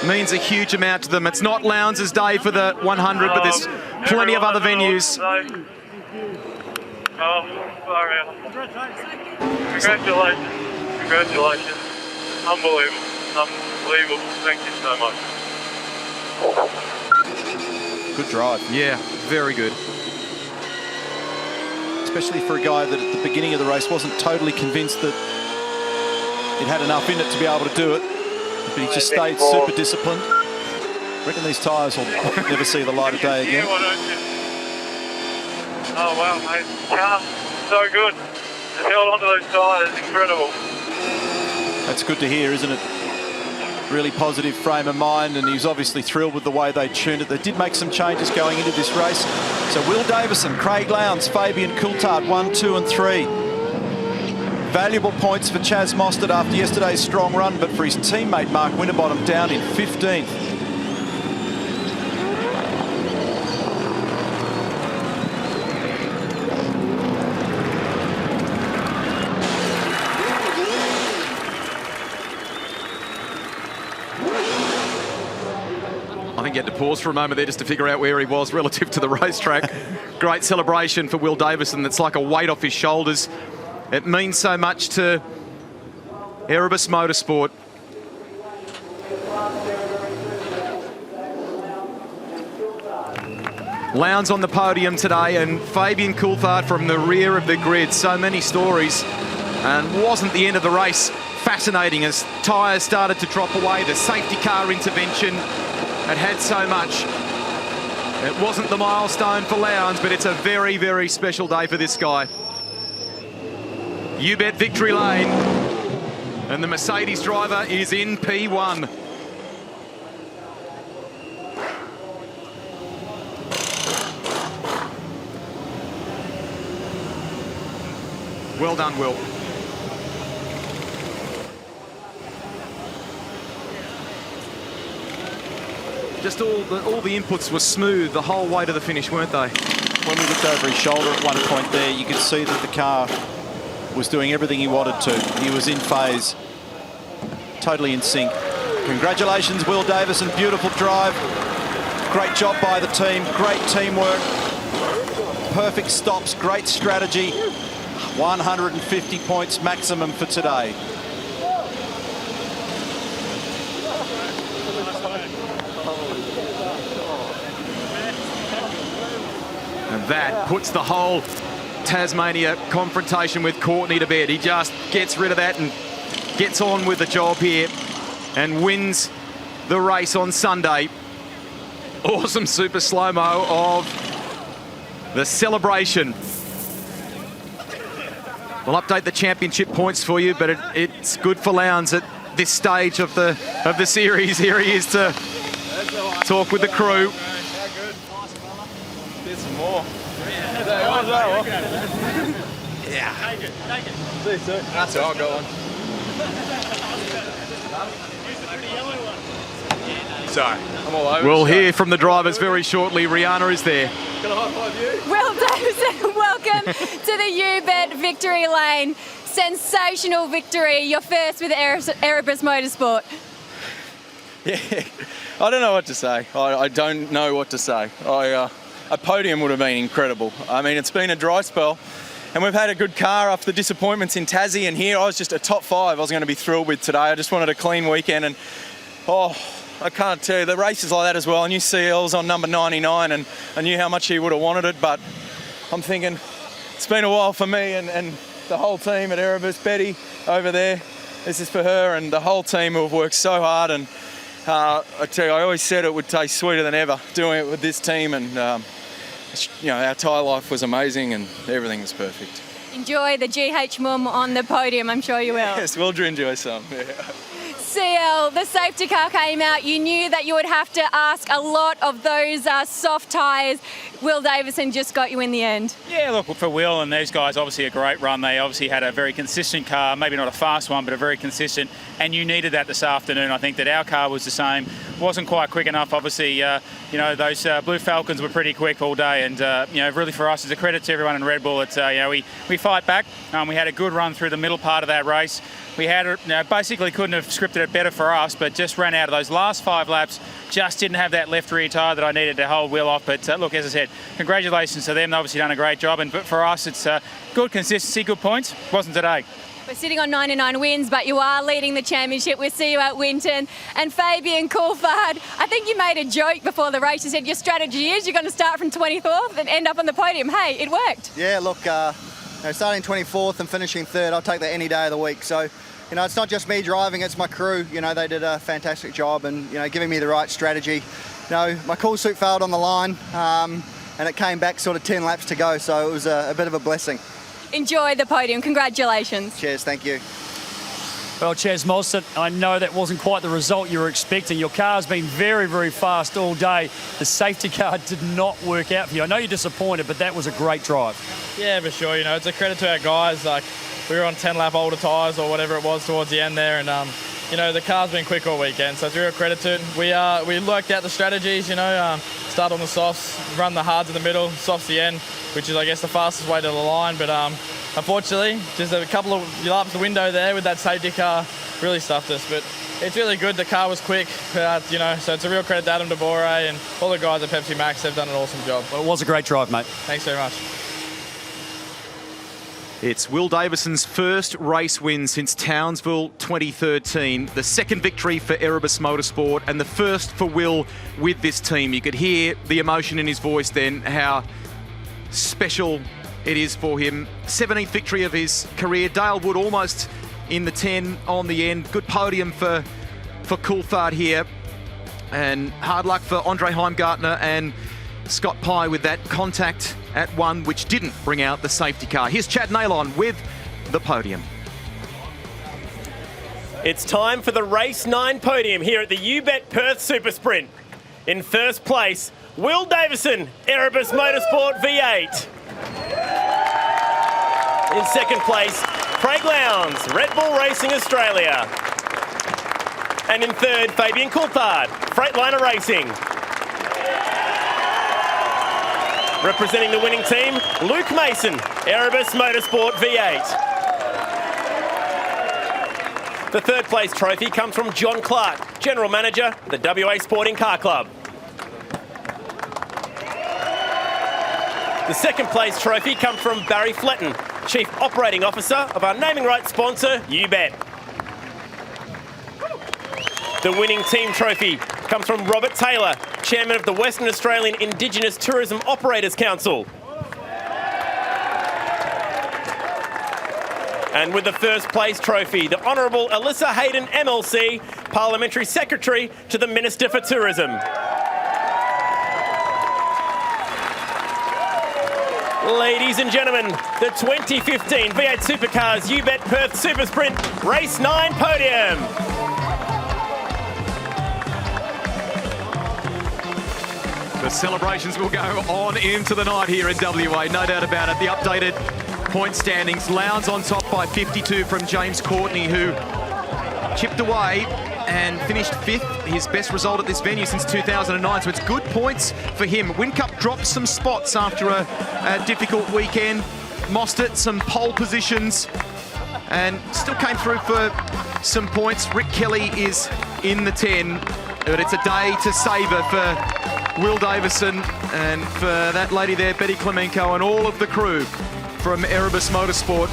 Means a huge amount to them. It's not Lowndes' day for the 100, but there's plenty of other venues. Congratulations. Congratulations. Unbelievable. Unbelievable. Thank you so much. Good drive. Yeah, very good. Especially for a guy that at the beginning of the race wasn't totally convinced that it had enough in it to be able to do it. But he just stayed super disciplined. I reckon these tyres will never see the light of day again. Oh wow, mate. Car, so good. Just held onto those tyres, incredible. That's good to hear, isn't it? Really positive frame of mind, and he was obviously thrilled with the way they tuned it. They did make some changes going into this race. So Will Davison, Craig Lowndes, Fabian Coulthard, 1, 2 and 3. Valuable points for Chaz Mostert after yesterday's strong run, but for his teammate Mark Winterbottom down in 15th. I think he had to pause for a moment there just to figure out where he was relative to the racetrack. Great celebration for Will Davison. That's like a weight off his shoulders. It means so much to Erebus Motorsport. Lowndes on the podium today, and Fabian Coulthard from the rear of the grid. So many stories, and wasn't the end of the race fascinating as tyres started to drop away. The safety car intervention, it had so much. It wasn't the milestone for Lowndes, but it's a very, very special day for this guy. UBET victory lane, and the Mercedes driver is in P1. Well done, Will. Just all the inputs were smooth the whole way to the finish, weren't they? When we looked over his shoulder at one point there, you could see that the car was doing everything he wanted to. He was in phase, totally in sync. Congratulations, Will Davison. Beautiful drive. Great job by the team. Great teamwork. Perfect stops. Great strategy. 150 points maximum for today. And that puts the whole Tasmania confrontation with Courtney to bed. He just gets rid of that and gets on with the job here and wins the race on Sunday. Awesome super slow-mo of the celebration. We'll update the championship points for you, but it's good for Lowndes at this stage of the series. Here he is to talk with the crew. There's some more. Yeah. Take it. That's all, I'll go on. Sorry, I'm all over. We'll hear from the drivers very shortly. Rihanna is there. Can I high five you? Will Davison, welcome to the UBET victory lane. Sensational victory. Your first with Erebus Motorsport. Yeah, I don't know what to say. I don't know what to say. A podium would have been incredible. I mean, it's been a dry spell, and we've had a good car after the disappointments in Tassie, and here I was just a top 5 I was going to be thrilled with today. I just wanted a clean weekend, and I can't tell you, the races like that as well. I knew CL's on number 99, and I knew how much he would have wanted it, but I'm thinking, it's been a while for me and the whole team at Erebus. Betty over there, this is for her and the whole team who have worked so hard. And I tell you, I always said it would taste sweeter than ever doing it with this team. And you know, our tyre life was amazing and everything was perfect. Enjoy the GH Mum on the podium, I'm sure you will. Yes, we'll enjoy some. Yeah. CL, the safety car came out. You knew that you would have to ask a lot of those soft tyres. Will Davison just got you in the end. Yeah, look, for Will and these guys, obviously a great run. They obviously had a very consistent car, maybe not a fast one, but a very consistent, and you needed that this afternoon. I think that our car was the same. Wasn't quite quick enough, obviously. You know, those Blue Falcons were pretty quick all day, and, you know, really for us, it's a credit to everyone in Red Bull. It's, you know, we fight back. We had a good run through the middle part of that race. We had, you know, basically couldn't have scripted it better for us, but just ran out of those last 5 laps. Just didn't have that left rear tyre that I needed to hold Will off. But look, as I said, congratulations to them. They've obviously done a great job. But for us, it's good consistency, good points. Wasn't today. We're sitting on 99 wins, but you are leading the championship. We'll see you at Winton. And Fabian Coulthard, I think you made a joke before the race. You said your strategy is you're going to start from 24th and end up on the podium. Hey, it worked. Yeah, look, you know, starting 24th and finishing 3rd, I'll take that any day of the week. So, you know, it's not just me driving, it's my crew. You know, they did a fantastic job and, you know, giving me the right strategy. You know, my cool suit failed on the line and it came back sort of 10 laps to go. So it was a bit of a blessing. Enjoy the podium. Congratulations. Cheers, thank you. Well, Chaz Molson, I know that wasn't quite the result you were expecting. Your car's been very, very fast all day. The safety car did not work out for you. I know you're disappointed, but that was a great drive. Yeah, for sure. You know, it's a credit to our guys. Like, we were on 10-lap older tyres or whatever it was towards the end there, and you know, the car's been quick all weekend, so it's a real credit to it. We worked out the strategies. You know, start on the softs, run the hards in the middle, softs the end, which is, I guess, the fastest way to the line. But unfortunately, just a couple of laps the window there with that safety car really stuffed us. But it's really good. The car was quick, you know, so it's a real credit to Adam DeBore and all the guys at Pepsi Max. They've done an awesome job. Well, it was a great drive, mate. Thanks very much. It's Will Davison's first race win since Townsville 2013, the second victory for Erebus Motorsport and the first for Will with this team. You could hear the emotion in his voice then, how special it is for him. 17th victory of his career. Dale Wood almost in the 10 on the end. Good podium for Coulthard here. And hard luck for Andre Heimgartner and Scott Pye with that contact at 1, which didn't bring out the safety car. Here's Chad Nailon with the podium. It's time for the Race 9 podium here at the UBET Perth SuperSprint. In first place, Will Davison, Erebus Motorsport V8. In second place, Craig Lowndes, Red Bull Racing Australia. And in third, Fabian Coulthard, Freightliner Racing. Representing the winning team, Luke Mason, Erebus Motorsport V8. The third place trophy comes from John Clark, General Manager of the WA Sporting Car Club. The second place trophy comes from Barry Fletton, Chief Operating Officer of our naming rights sponsor, UBET. The winning team trophy comes from Robert Taylor, Chairman of the Western Australian Indigenous Tourism Operators Council. And with the first place trophy, the Honourable Alyssa Hayden MLC, Parliamentary Secretary to the Minister for Tourism. Ladies and gentlemen, the 2015 V8 Supercars UBET Perth SuperSprint Race 9 podium. The celebrations will go on into the night here in WA, no doubt about it. The updated point standings, Lowndes on top by 52 from James Courtney, who chipped away and finished 5th, his best result at this venue since 2009, so it's good points for him. Whincup dropped some spots after a difficult weekend. Mostert some pole positions and still came through for some points. Rick Kelly is in the 10, but it's a day to savour for Will Davison and for that lady there, Betty Clemenko, and all of the crew from Erebus Motorsport.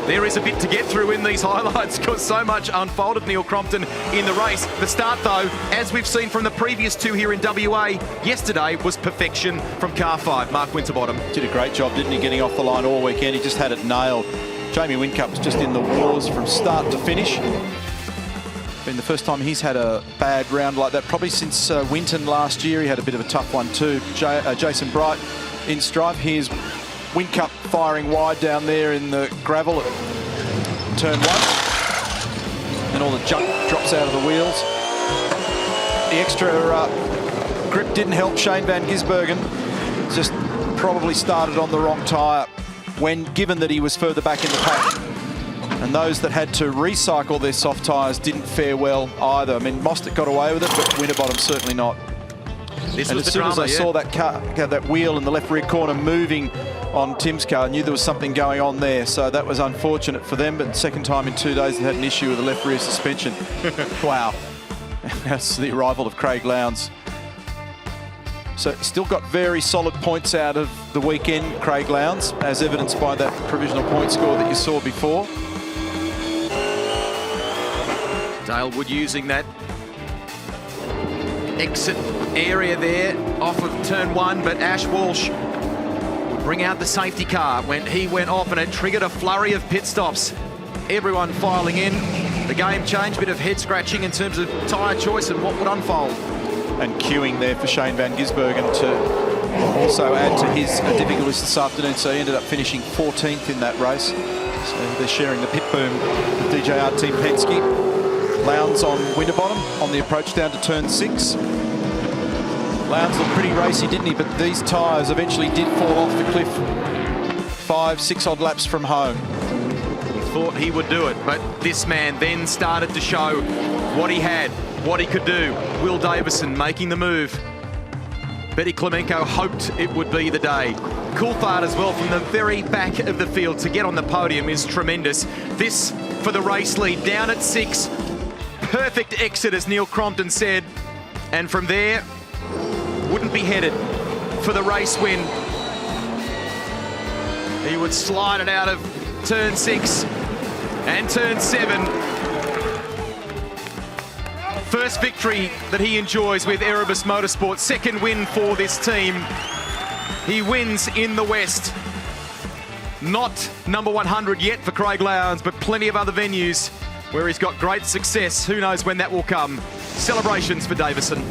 There is a bit to get through in these highlights because so much unfolded, Neil Crompton, in the race. The start, though, as we've seen from the previous two here in WA yesterday, was perfection from car 5, Mark Winterbottom. Did a great job, didn't he, getting off the line all weekend. He just had it nailed. Jamie Whincup's just in the wars from start to finish. Been the first time he's had a bad round like that, probably since Winton last year. He had a bit of a tough one too. Jason Bright in strife. Here's Whincup firing wide down there in the gravel at turn 1. And all the junk drops out of the wheels. The extra grip didn't help Shane van Gisbergen. Just probably started on the wrong tyre when given that he was further back in the pack. And those that had to recycle their soft tyres didn't fare well either. I mean, Mostert got away with it, but Winterbottom certainly not. This and was as soon as I saw that car, that wheel in the left rear corner moving on Tim's car, I knew there was something going on there. So that was unfortunate for them. But second time in 2 days, they had an issue with the left rear suspension. Wow. That's the arrival of Craig Lowndes. So still got very solid points out of the weekend, Craig Lowndes, as evidenced by that provisional point score that you saw before. Dale Wood using that exit area there off of turn 1, but Ash Walsh would bring out the safety car when he went off, and it triggered a flurry of pit stops. Everyone filing in. The game changed, bit of head scratching in terms of tyre choice and what would unfold. And queuing there for Shane van Gisbergen to also add to his difficulties this afternoon. So he ended up finishing 14th in that race. So they're sharing the pit boom with DJR Team Penske. Lowndes on Winterbottom on the approach down to turn 6. Lowndes looked pretty racy, didn't he? But these tyres eventually did fall off the cliff 5-6 odd laps from home. He thought he would do it, but this man then started to show what he had, what he could do. Will Davison making the move. Betty Klemenko hoped it would be the day. Coulthard as well from the very back of the field to get on the podium is tremendous. This for the race lead down at 6. Perfect exit, as Neil Crompton said. And from there, wouldn't be headed for the race win. He would slide it out of turn 6 and turn 7. First victory that he enjoys with Erebus Motorsport. Second win for this team. He wins in the West. Not number 100 yet for Craig Lowndes, but plenty of other venues where he's got great success. Who knows when that will come. Celebrations for Davison.